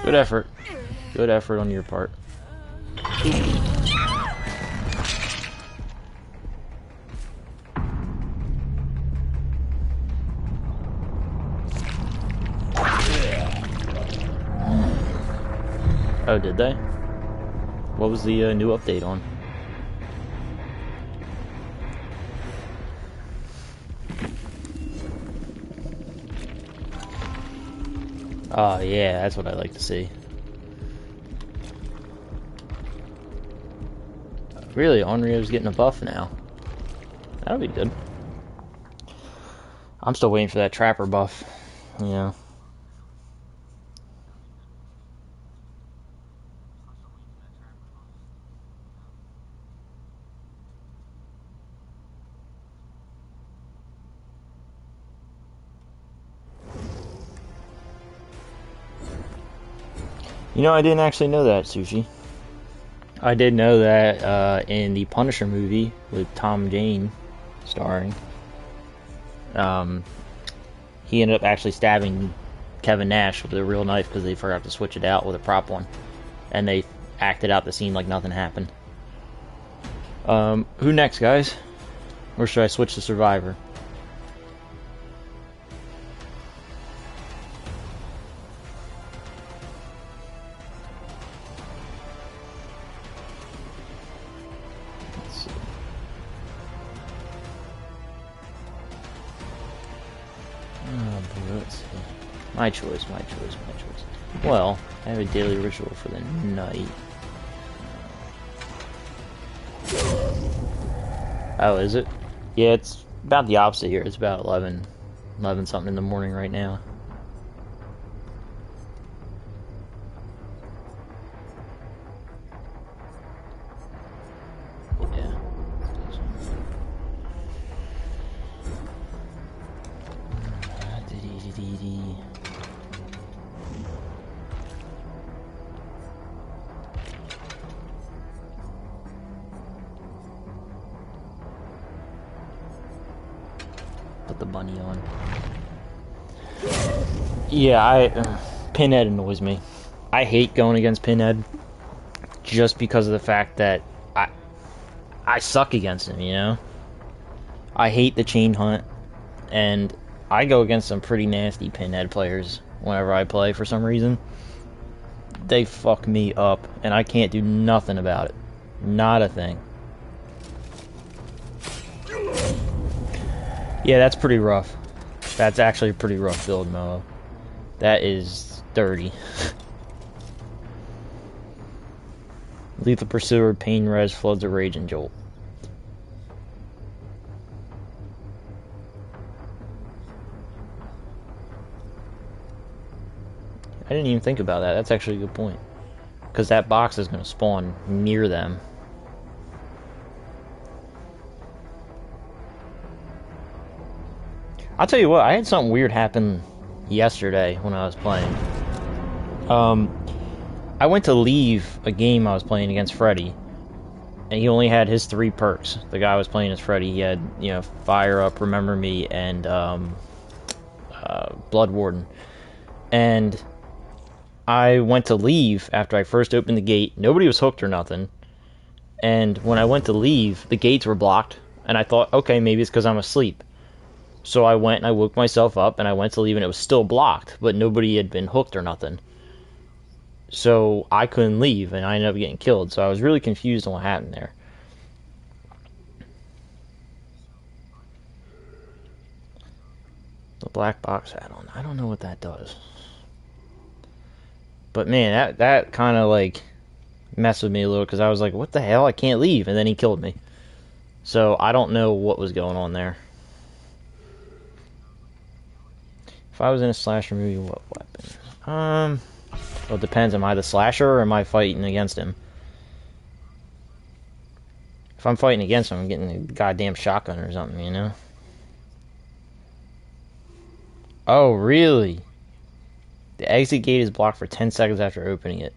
Good effort. Good effort on your part. Oh, did they? What was the new update on? Oh, yeah, that's what I like to see. Really, Onryo's getting a buff now. That'll be good. I'm still waiting for that Trapper buff. Yeah. You know, I didn't actually know that, Sushi. I did know that in the Punisher movie with Tom Jane starring, he ended up actually stabbing Kevin Nash with a real knife because they forgot to switch it out with a prop one. And they acted out the scene like nothing happened. Who next, guys? Or should I switch to Survivor? My choice. Well, I have a daily ritual for the night. Oh, is it? Yeah, it's about the opposite here. It's about 11 something in the morning right now. Yeah. Put the bunny on. Yeah, Pinhead annoys me. I hate going against Pinhead just because of the fact that I suck against him, you know? I hate the chain hunt, and I go against some pretty nasty Pinhead players whenever I play for some reason. They fuck me up, and I can't do nothing about it. Not a thing. Yeah, that's pretty rough. That's actually a pretty rough build, Moa. That is dirty. Lethal Pursuer, Pain Res, Floods of Rage, and Jolt. I didn't even think about that. That's actually a good point. Because that box is going to spawn near them. I'll tell you what, I had something weird happen yesterday when I was playing. I went to leave a game I was playing against Freddy, and he only had his 3 perks. The guy I was playing as Freddy, he had, you know, Fire Up, Remember Me, and Blood Warden. And I went to leave after I first opened the gate. Nobody was hooked or nothing. And when I went to leave, the gates were blocked, and I thought, okay, maybe it's because I'm asleep. So I went and I woke myself up and I went to leave and it was still blocked, but nobody had been hooked or nothing. So I couldn't leave and I ended up getting killed. So I was really confused on what happened there. The black box add-on. I don't know what that does. But man, that kind of like messed with me a little because I was like, what the hell? I can't leave. And then he killed me. So I don't know what was going on there. If I was in a slasher movie, what weapon? Well, it depends. Am I the slasher or am I fighting against him? If I'm fighting against him, I'm getting a goddamn shotgun or something, you know? Oh, really? The exit gate is blocked for 10 seconds after opening it.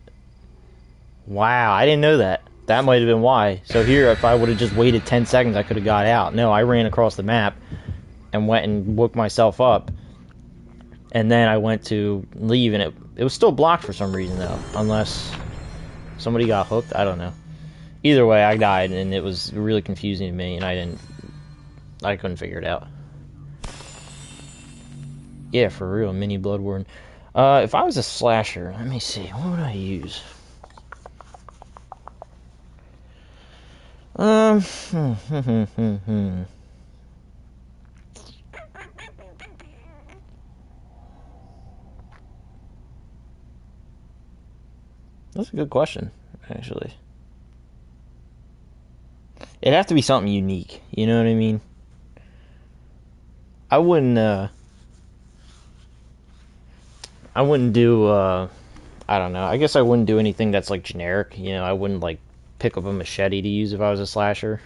Wow, I didn't know that. That might have been why. So here, if I would have just waited 10 seconds, I could have got out. No, I ran across the map and went and woke myself up. And then I went to leave, and It was still blocked for some reason, though. Unless somebody got hooked. I don't know. Either way, I died, and it was really confusing to me, and I couldn't figure it out. Yeah, for real, mini Bloodborne. If I was a slasher, let me see, what would I use? That's a good question, actually. It'd have to be something unique, you know what I mean? I wouldn't do, I don't know, I guess I wouldn't do anything that's, like, generic, you know, I wouldn't, like, pick up a machete to use if I was a slasher.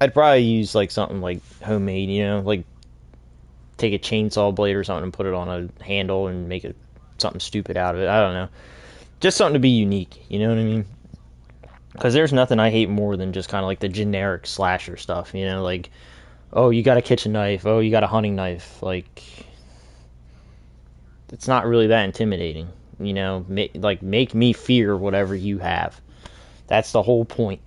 I'd probably use, like, something, like, homemade, you know, like, take a chainsaw blade or something and put it on a handle and make something stupid out of it, I don't know. Just something to be unique, you know what I mean? Because there's nothing I hate more than just kind of, like, the generic slasher stuff, you know, like, oh, you got a kitchen knife, oh, you got a hunting knife, like, it's not really that intimidating, you know, make me fear whatever you have. That's the whole point.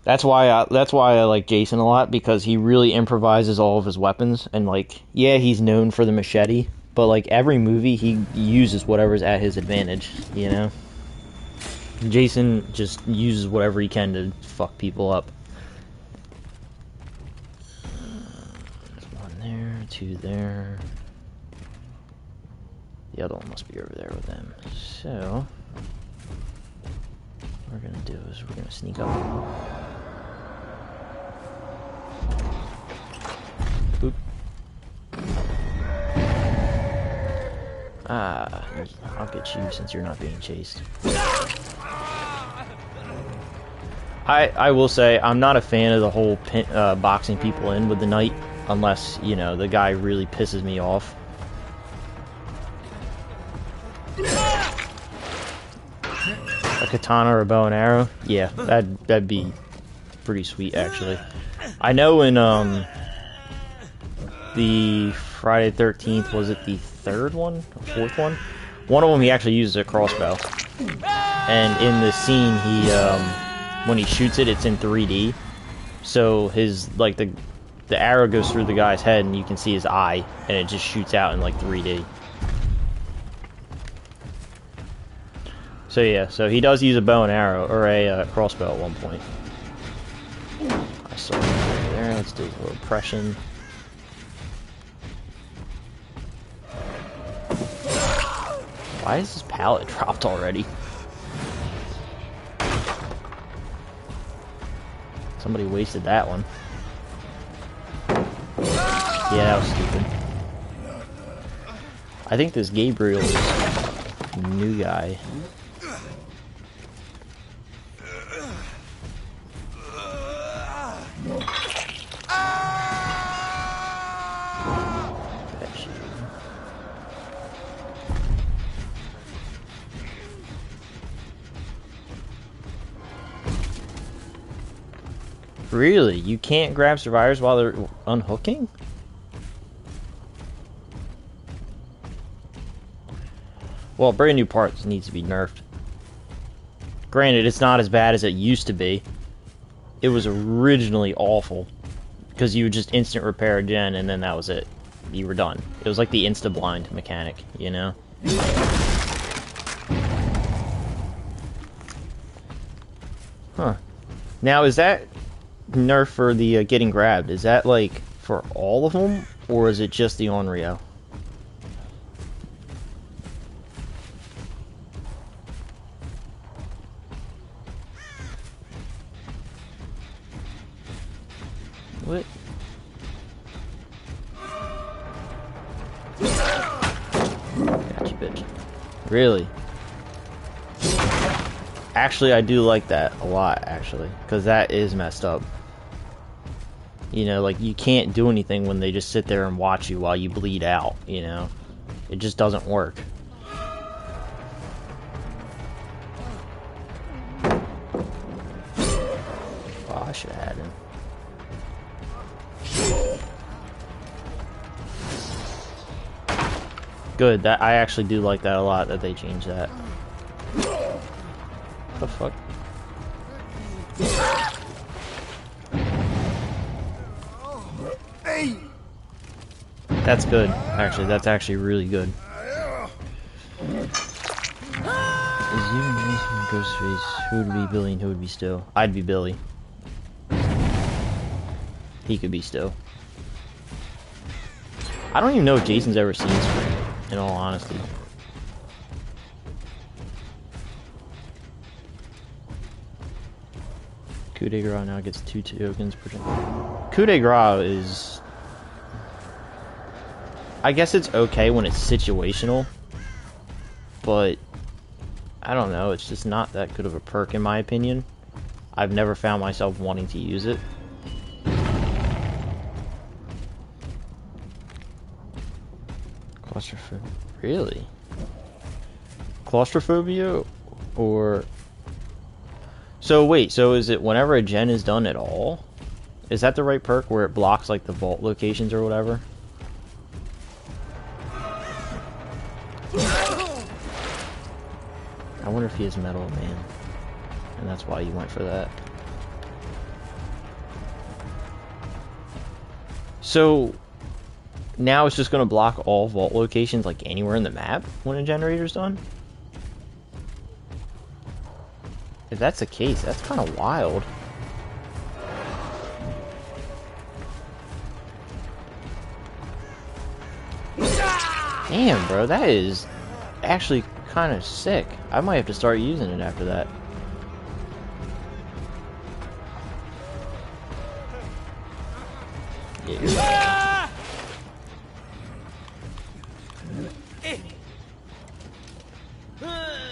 That's why I like Jason a lot, because he really improvises all of his weapons, and, like, yeah, he's known for the machete, but, like, every movie he uses whatever's at his advantage, you know? Jason just uses whatever he can to fuck people up. There's one there, two there. The other one must be over there with them. So, what we're gonna do is we're gonna sneak up. Boop. Ah, I'll get you since you're not being chased. I will say, I'm not a fan of the whole boxing people in with the knight, unless, you know, the guy really pisses me off. A katana or a bow and arrow? Yeah, that'd be pretty sweet, actually. I know in, the Friday the 13th, was it the third one? Or fourth one? One of them he actually uses a crossbow. And in the scene, he, when he shoots it, it's in 3D. So his, like, the arrow goes through the guy's head and you can see his eye, and it just shoots out in, like, 3D. So yeah, so he does use a bow and arrow, or a crossbow at one point. I saw him over there. Let's do a little pressing. Why is this pallet dropped already? Somebody wasted that one. Yeah, that was stupid. I think this Gabriel is a new guy. Really? You can't grab survivors while they're unhooking? Well, brand new parts needs to be nerfed. Granted, it's not as bad as it used to be. It was originally awful, because you would just instant repair a gen and then that was it. You were done. It was like the insta-blind mechanic, you know? Huh. Now, is that nerf for the getting grabbed? Is that, like, for all of them, or is it just the Onryo? What? Gotcha, bitch. Really? Actually, I do like that a lot, actually, because that is messed up. You know, like, you can't do anything when they just sit there and watch you while you bleed out, you know? It just doesn't work. Oh, I should have had him. Good. That I actually do like that a lot. That they changed that. What the fuck? That's good. Actually, that's actually really good. Is you and Ghostface? Who would be Billy and who would be Stu? I'd be Billy. He could be Stu. I don't even know if Jason's ever seen Scream, in all honesty. Coup de grace now gets 2 tokens per turn. Coup de grace is... I guess it's okay when it's situational, but I don't know, it's just not that good of a perk in my opinion. I've never found myself wanting to use it. Claustrophobia? Really? Claustrophobia? Or... So wait, so is it whenever a gen is done at all? Is that the right perk where it blocks like the vault locations or whatever? I wonder if he has Metal Man. And that's why you went for that. So now it's just gonna block all vault locations like anywhere in the map when a generator's done? If that's the case, that's kind of wild. Damn, bro, that is actually kind of sick. I might have to start using it after that. Yeah.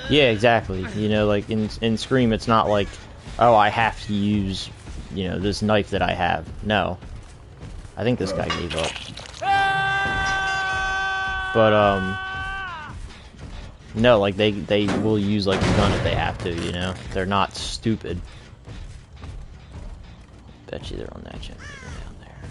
Yeah, exactly. You know, like in Scream, it's not like, oh, I have to use, you know, this knife that I have. No. I think this guy gave up. But, no, like, they will use, like, a gun if they have to, you know? They're not stupid. Bet you they're on that generator down there.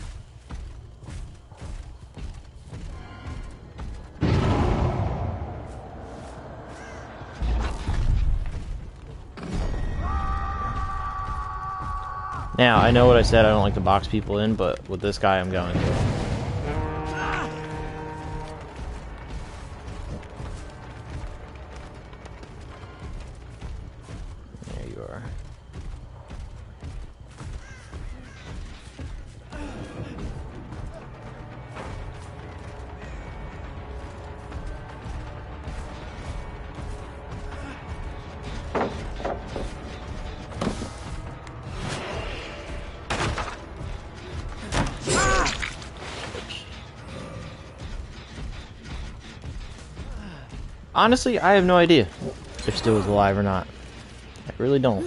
Now, I know what I said, I don't like to box people in, but with this guy, I'm going to. There you are. Honestly, I have no idea if Stu is alive or not. I really don't.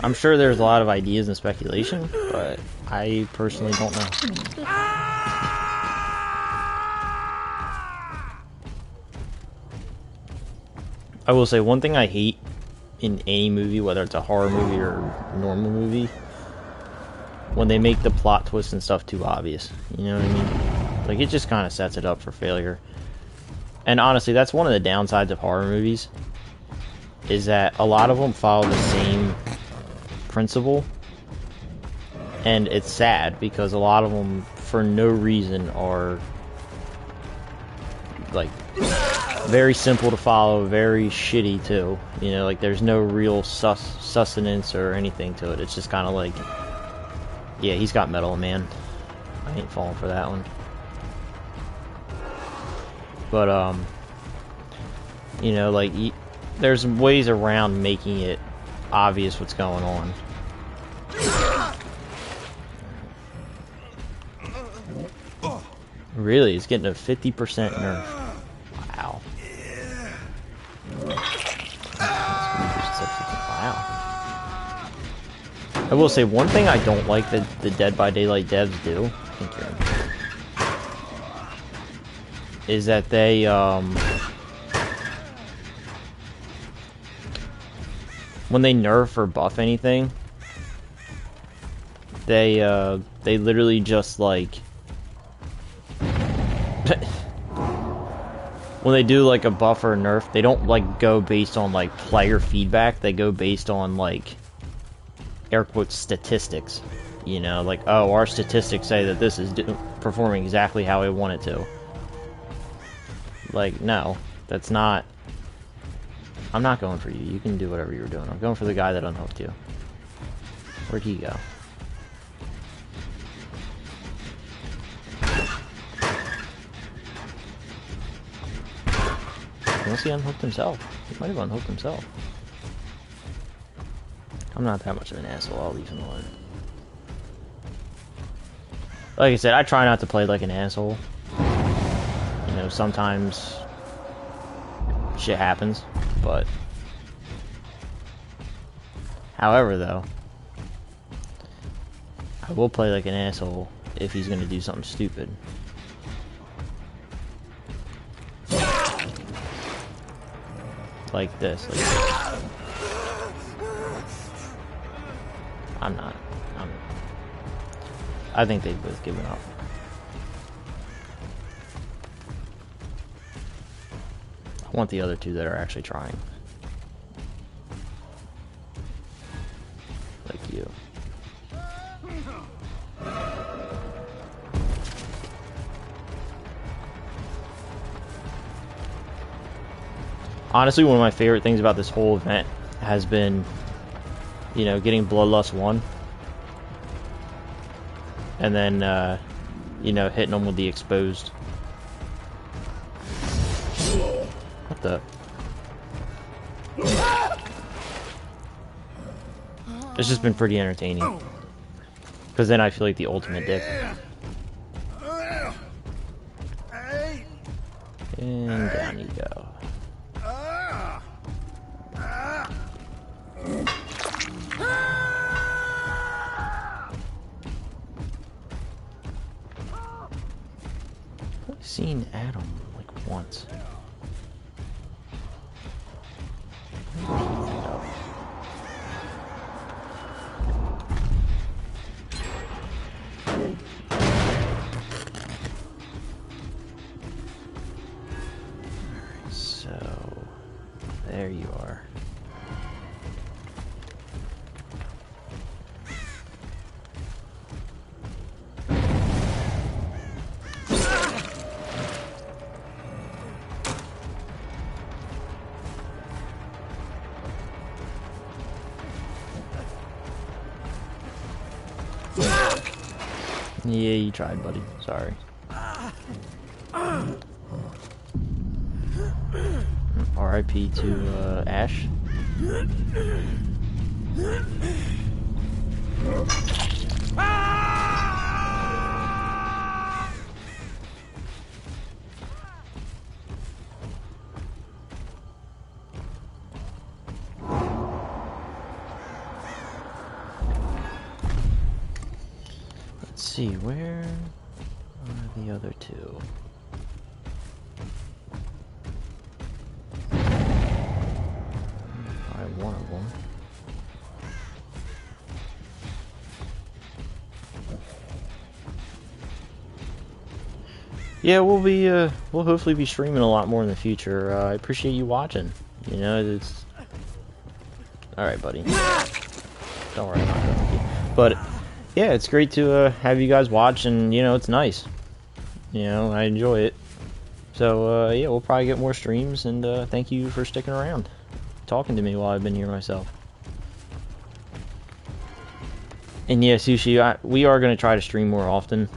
I'm sure there's a lot of ideas and speculation, but I personally don't know. I will say one thing I hate in any movie, whether it's a horror movie or a normal movie, when they make the plot twists and stuff too obvious. You know what I mean? Like, it just kind of sets it up for failure. And honestly, that's one of the downsides of horror movies, is that a lot of them follow the same principle. And it's sad, because a lot of them, for no reason, are, like, very simple to follow, very shitty, too. You know, like, there's no real sustenance or anything to it. It's just kind of like, yeah, he's got Metal Man. I ain't falling for that one. But, you know, like, there's ways around making it obvious what's going on. Really? It's getting a 50% nerf. Wow. Wow. I will say, one thing I don't like that the Dead by Daylight devs do, I think you're in, is that they, when they nerf or buff anything, They literally just like when they do like a buff or a nerf, they don't like go based on like player feedback. They go based on like air quotes statistics. You know, like, oh, our statistics say that this is performing exactly how I want it to. Like, no, that's not. I'm not going for you. You can do whatever you're doing. I'm going for the guy that unhooked you. Where'd he go? Unless he unhooked himself. He might have unhooked himself. I'm not that much of an asshole. I'll leave him alone. Like I said, I try not to play like an asshole. You know, sometimes shit happens, but however, though, I will play like an asshole if he's gonna do something stupid. Like this. Like I'm not. I think they've both given up. I want the other two that are actually trying. Like you. Honestly, one of my favorite things about this whole event has been, you know, getting Bloodlust 1. And then, you know, hitting them with the exposed. What the? It's just been pretty entertaining. Because then I feel like the ultimate dick. And down you go. I've seen Adam like once. So there you are. Yeah, you tried, buddy. Sorry. RIP to Ash. Let's see, where are the other two? Probably one of them. Yeah, we'll hopefully be streaming a lot more in the future. I appreciate you watching. You know, it's alright, buddy. Don't worry, I'm not done with you. But yeah, it's great to have you guys watch, and you know, it's nice. You know, I enjoy it. So yeah, we'll probably get more streams, and thank you for sticking around, talking to me while I've been here myself. And yeah, Sushi, we are going to try to stream more often.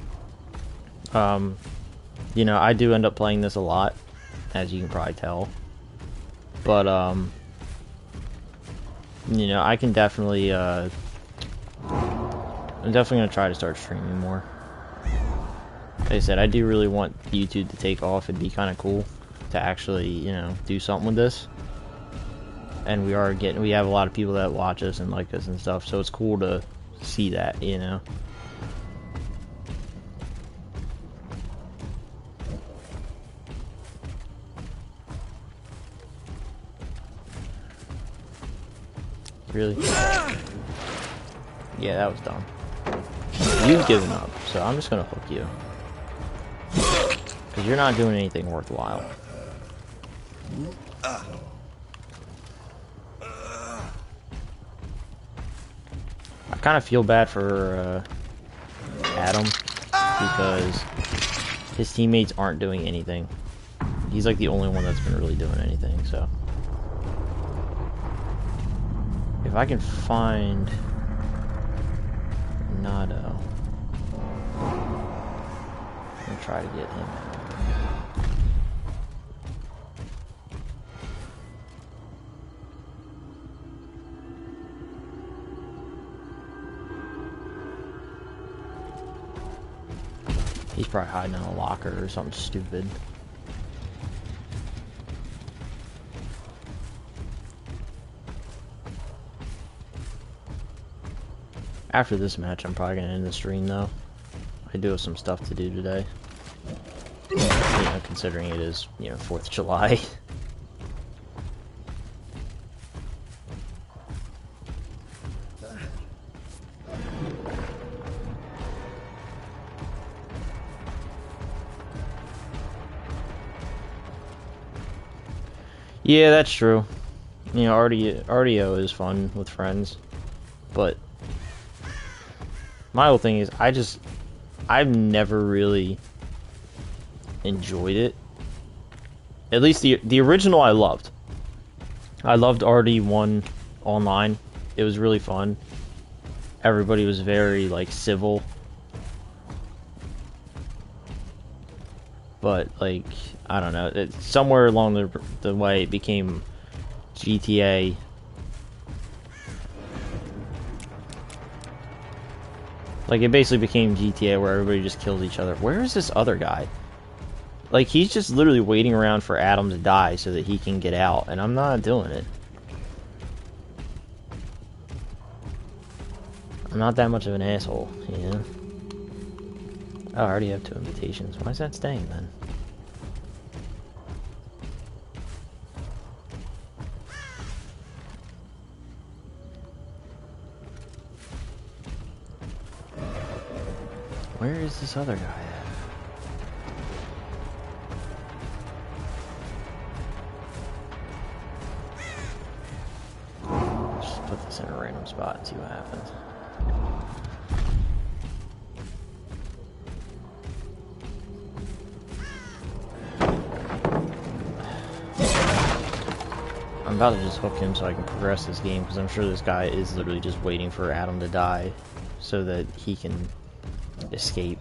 You know, I do end up playing this a lot, as you can probably tell. But, you know, I can definitely, I'm definitely going to try to start streaming more. Like I said, I do really want YouTube to take off. It'd be kind of cool to actually, you know, do something with this. And we have a lot of people that watch us and like us and stuff, so it's cool to see that, you know. Really? Yeah, that was dumb. You've given up, so I'm just gonna hook you. Because you're not doing anything worthwhile. I kind of feel bad for Adam because his teammates aren't doing anything. He's like the only one that's been really doing anything, so. If I can find Nado, I'm gonna try to get him out. He's probably hiding in a locker or something stupid. After this match, I'm probably gonna end the stream though. I do have some stuff to do today. You know, considering it is, 4th of July. Yeah, that's true. RDO is fun with friends, but my whole thing is I've never really enjoyed it. At least the original I loved. I loved RD1 online. It was really fun. Everybody was very like civil. But like I don't know, somewhere along the way it became GTA. Like, it basically became GTA where everybody just kills each other. Where is this other guy? Like, he's just literally waiting around for Adam to die so that he can get out, and I'm not doing it. I'm not that much of an asshole, you know? Oh, I already have 2 invitations. Why is that staying, then? Where is this other guy at? Just put this in a random spot and see what happens. I'm about to just hook him so I can progress this game, because I'm sure this guy is literally just waiting for Adam to die so that he can escape.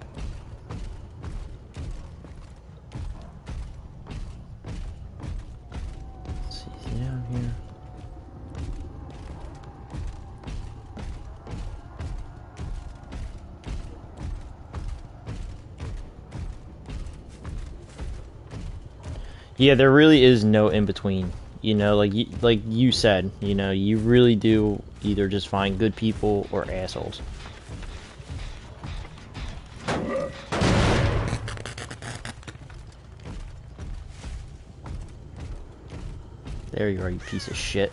Let's see, is he down here? Yeah, there really is no in between. You know, like you said, you really do either just find good people or assholes. There you are, you piece of shit.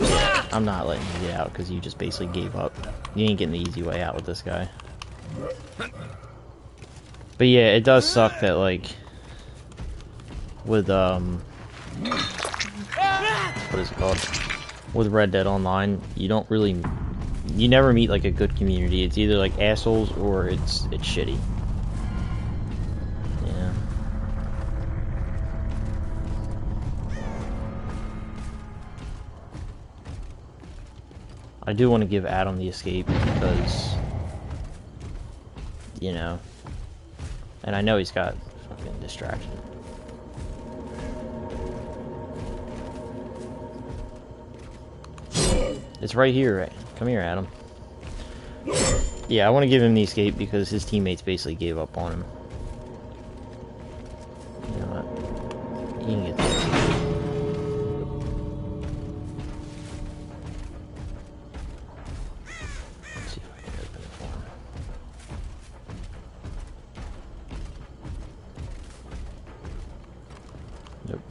Yeah, I'm not letting you get out because you just basically gave up. You ain't getting the easy way out with this guy. But yeah, it does suck that, like, with, what is it called? With Red Dead Online, you never meet, like, a good community. It's either, like, assholes or it's shitty. Yeah. I do want to give Adam the escape because, and I know he's got fucking distraction. It's right here, right? Come here, Adam. Yeah, I want to give him the escape because his teammates basically gave up on him. You know what? You can get the escape. Let's see if I can open it for him. Nope.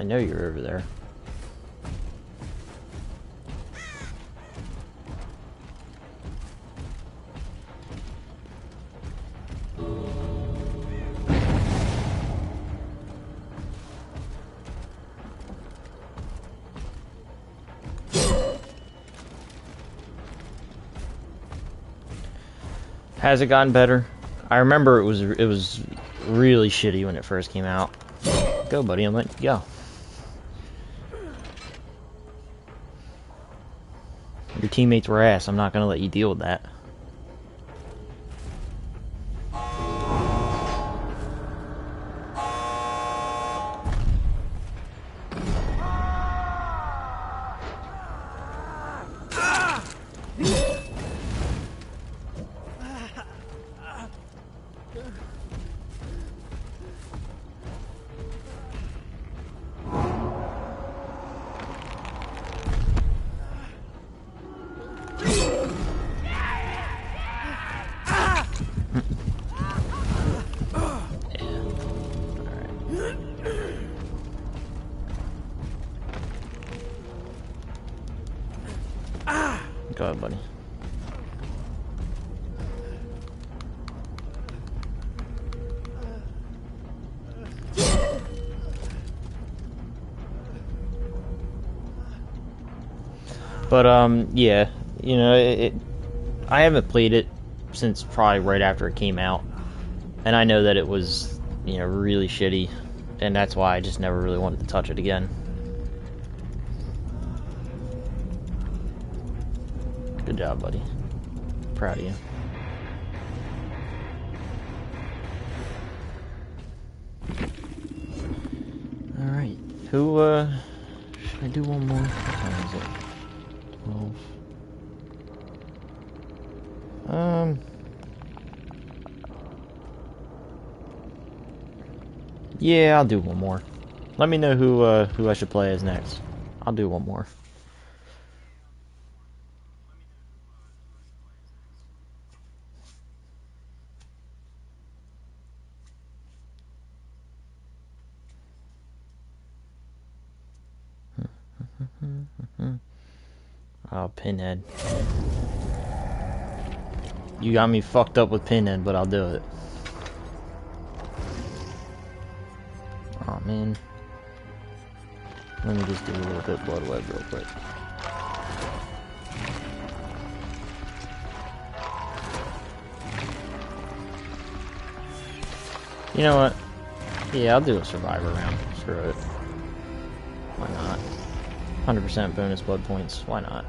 I know you're over there. Has it gotten better? I remember it was really shitty when it first came out. Go, buddy, I'm letting you go. Your teammates were ass. I'm not gonna let you deal with that. Go ahead, buddy. But yeah, you know, I haven't played it since probably right after it came out, and I know that it was, you know, really shitty, and that's why I just never really wanted to touch it again. Good job, buddy. Proud of you. Alright, who, should I do one more? What time is it? 12. Yeah, I'll do one more. Let me know who I should play as next. I'll do one more. Oh, Pinhead. You got me fucked up with Pinhead, but I'll do it. Oh man. Let me just do a little bit blood web real quick. You know what? Yeah, I'll do a survivor round. Screw it. Why not? 100% bonus blood points. Why not?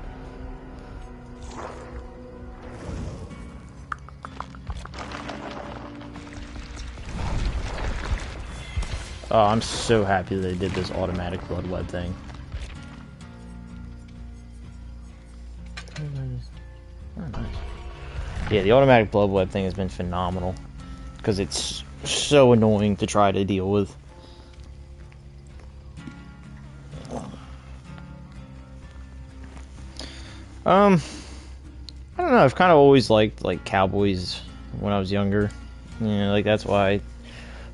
Oh, I'm so happy they did this automatic blood web thing. Oh, nice. Yeah, the automatic blood web thing has been phenomenal. Because it's so annoying to try to deal with. I don't know, I've kind of always liked, like, cowboys when I was younger. You know, like, that's why...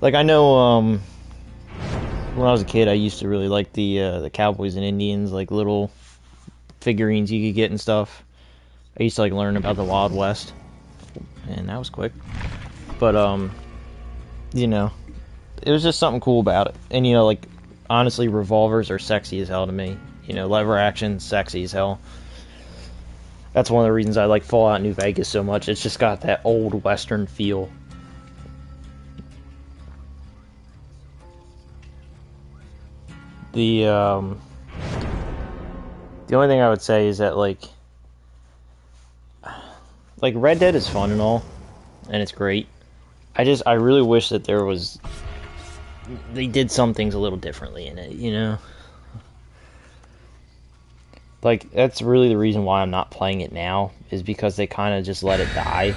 Like, I know, when I was a kid, I used to really like the cowboys and Indians, like, little figurines you could get and stuff. I used to, like, learn about the Wild West. And that was quick. But, you know, it was just something cool about it. And, you know, like, honestly, revolvers are sexy as hell to me. You know, lever action, sexy as hell. That's one of the reasons I like Fallout New Vegas so much. It's just got that old Western feel. The only thing I would say is that, like Red Dead is fun and all, and it's great. I really wish that they did some things a little differently in it, you know? Like, that's really the reason why I'm not playing it now, is because they kind of just let it die.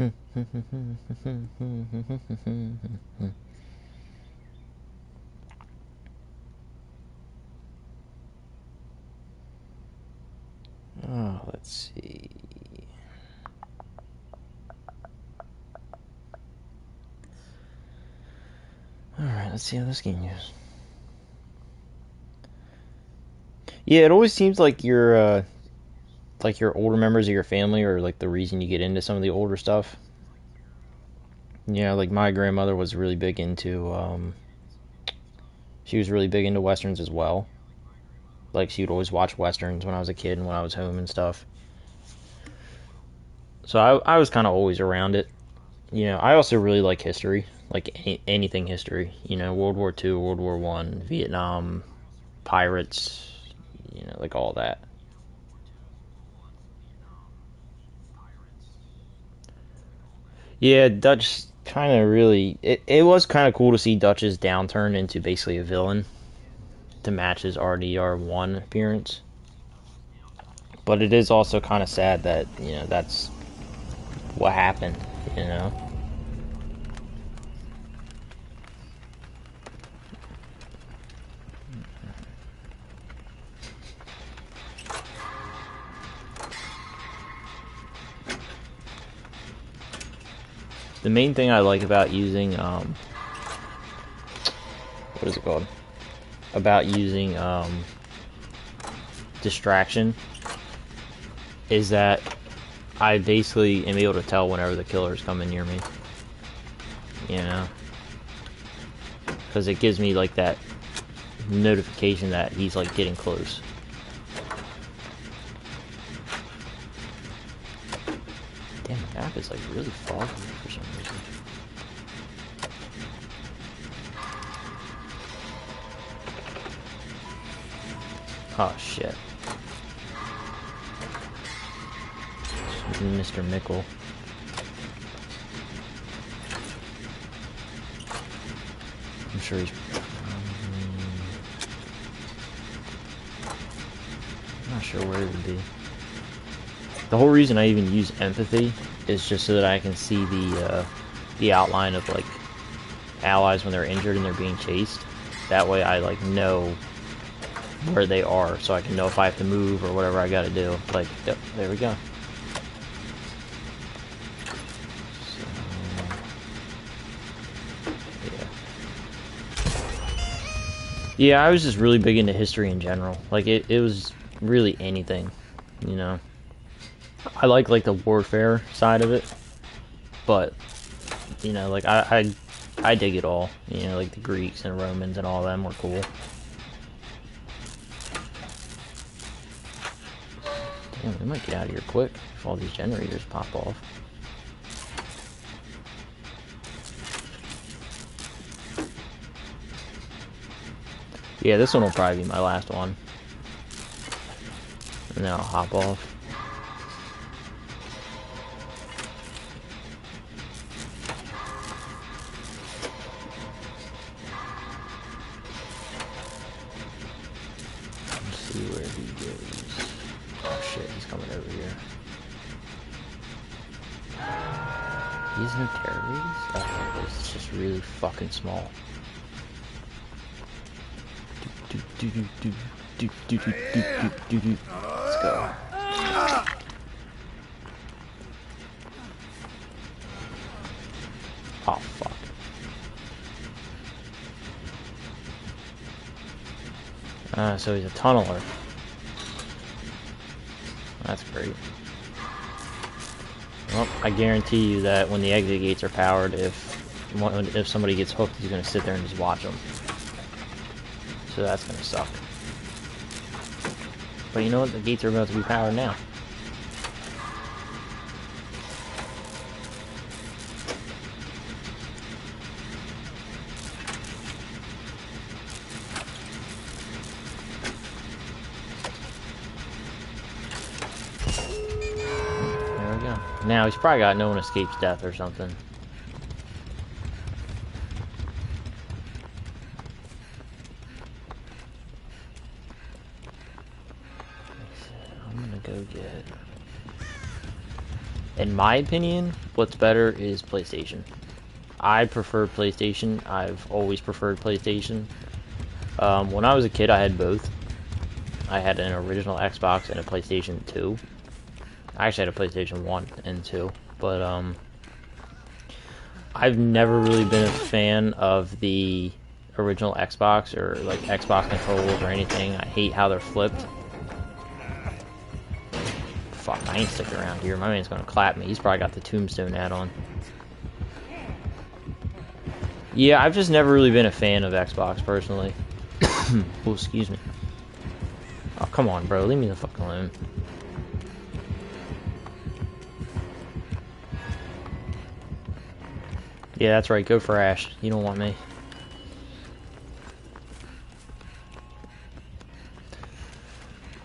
Oh, let's see. Alright, let's see how this game goes. Yeah, it always seems like your older members of your family are like the reason you get into some of the older stuff. Yeah, like my grandmother was really big into she was really big into westerns as well. Like she would always watch westerns when I was a kid and when I was home and stuff. So I was kind of always around it. You know, I also really like history, like anything history. You know, World War II, World War One, Vietnam, pirates. You know, like all that. Yeah, Dutch kind of really. It was kind of cool to see Dutch's downturn into basically a villain to match his RDR1 appearance. But it is also kind of sad that, you know, that's what happened, you know? The main thing I like about using, what is it called? About using, distraction is that I basically am able to tell whenever the killer's coming near me. You know? Because it gives me, like, that notification that he's, like, getting close. Damn, the map is, like, really foggy for some reason. Oh, shit. Mr. Mickle. I'm sure he's... I'm not sure where it would be. The whole reason I even use empathy is just so that I can see the outline of, like, allies when they're injured and they're being chased. That way I, like, know where they are, so I can know if I have to move or whatever I gotta do. Like, yep, there we go. So, yeah, I was just really big into history in general. Like, it was really anything, you know. I like the warfare side of it, but, you know, like, I dig it all. You know, like, the Greeks and Romans and all of them were cool. Damn, we might get out of here quick if all these generators pop off. Yeah, this one will probably be my last one. And then I'll hop off. Let's see where he goes. Oh shit, he's coming over here. He has no terror radius? Oh, it's just really fucking small. Let's go. Oh, fuck. So he's a tunneler. That's great. Well, I guarantee you that when the exit gates are powered, if somebody gets hooked, he's going to sit there and just watch them. So that's going to suck. But you know what? The gates are about to be powered now. There we go. Now he's probably got no one escapes death or something. in my opinion, what's better is PlayStation. I prefer PlayStation. I've always preferred PlayStation. When I was a kid, I had both. I had an original Xbox and a PlayStation 2. I actually had a PlayStation 1 and 2, but I've never really been a fan of the original Xbox or like Xbox controls or anything. I hate how they're flipped. Fuck, I ain't sticking around here. My man's gonna clap me. He's probably got the Tombstone add-on. Yeah, I've just never really been a fan of Xbox, personally. Oh, excuse me. Oh, come on, bro. Leave me the fuck alone. Yeah, that's right. Go for Ash. You don't want me.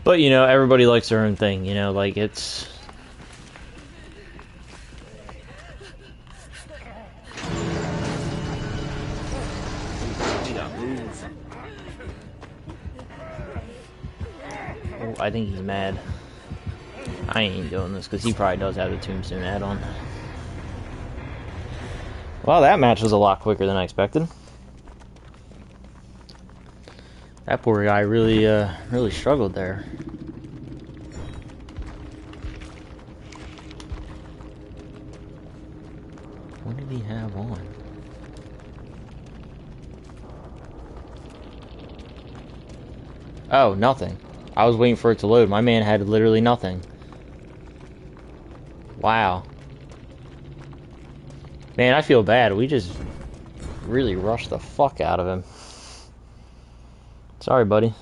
But, you know, everybody likes their own thing, you know, like, it's... Oh, I think he's mad. I ain't doing this, because he probably does have the Tombstone add-on. Well, that match was a lot quicker than I expected. That poor guy really struggled there. What did he have on? Oh, nothing. I was waiting for it to load. My man had literally nothing. Wow. Man, I feel bad. We just really rushed the fuck out of him. Sorry, buddy.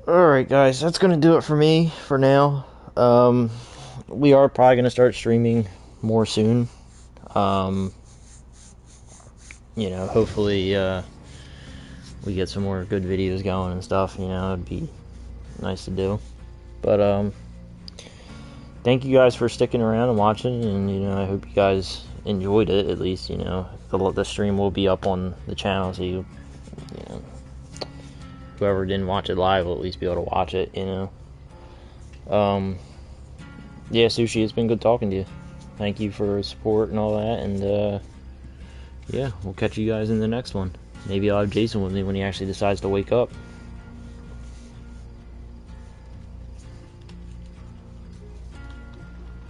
Alright, guys. That's going to do it for me for now. We are probably going to start streaming more soon. You know, hopefully, we get some more good videos going and stuff. You know, it'd be nice to do. But, thank you guys for sticking around and watching, and, you know, I hope you guys enjoyed it, at least, you know. The stream will be up on the channel, so you know, whoever didn't watch it live will at least be able to watch it, you know. Yeah, Sushi, it's been good talking to you. Thank you for support and all that, and, yeah, we'll catch you guys in the next one. Maybe I'll have Jason with me when he actually decides to wake up.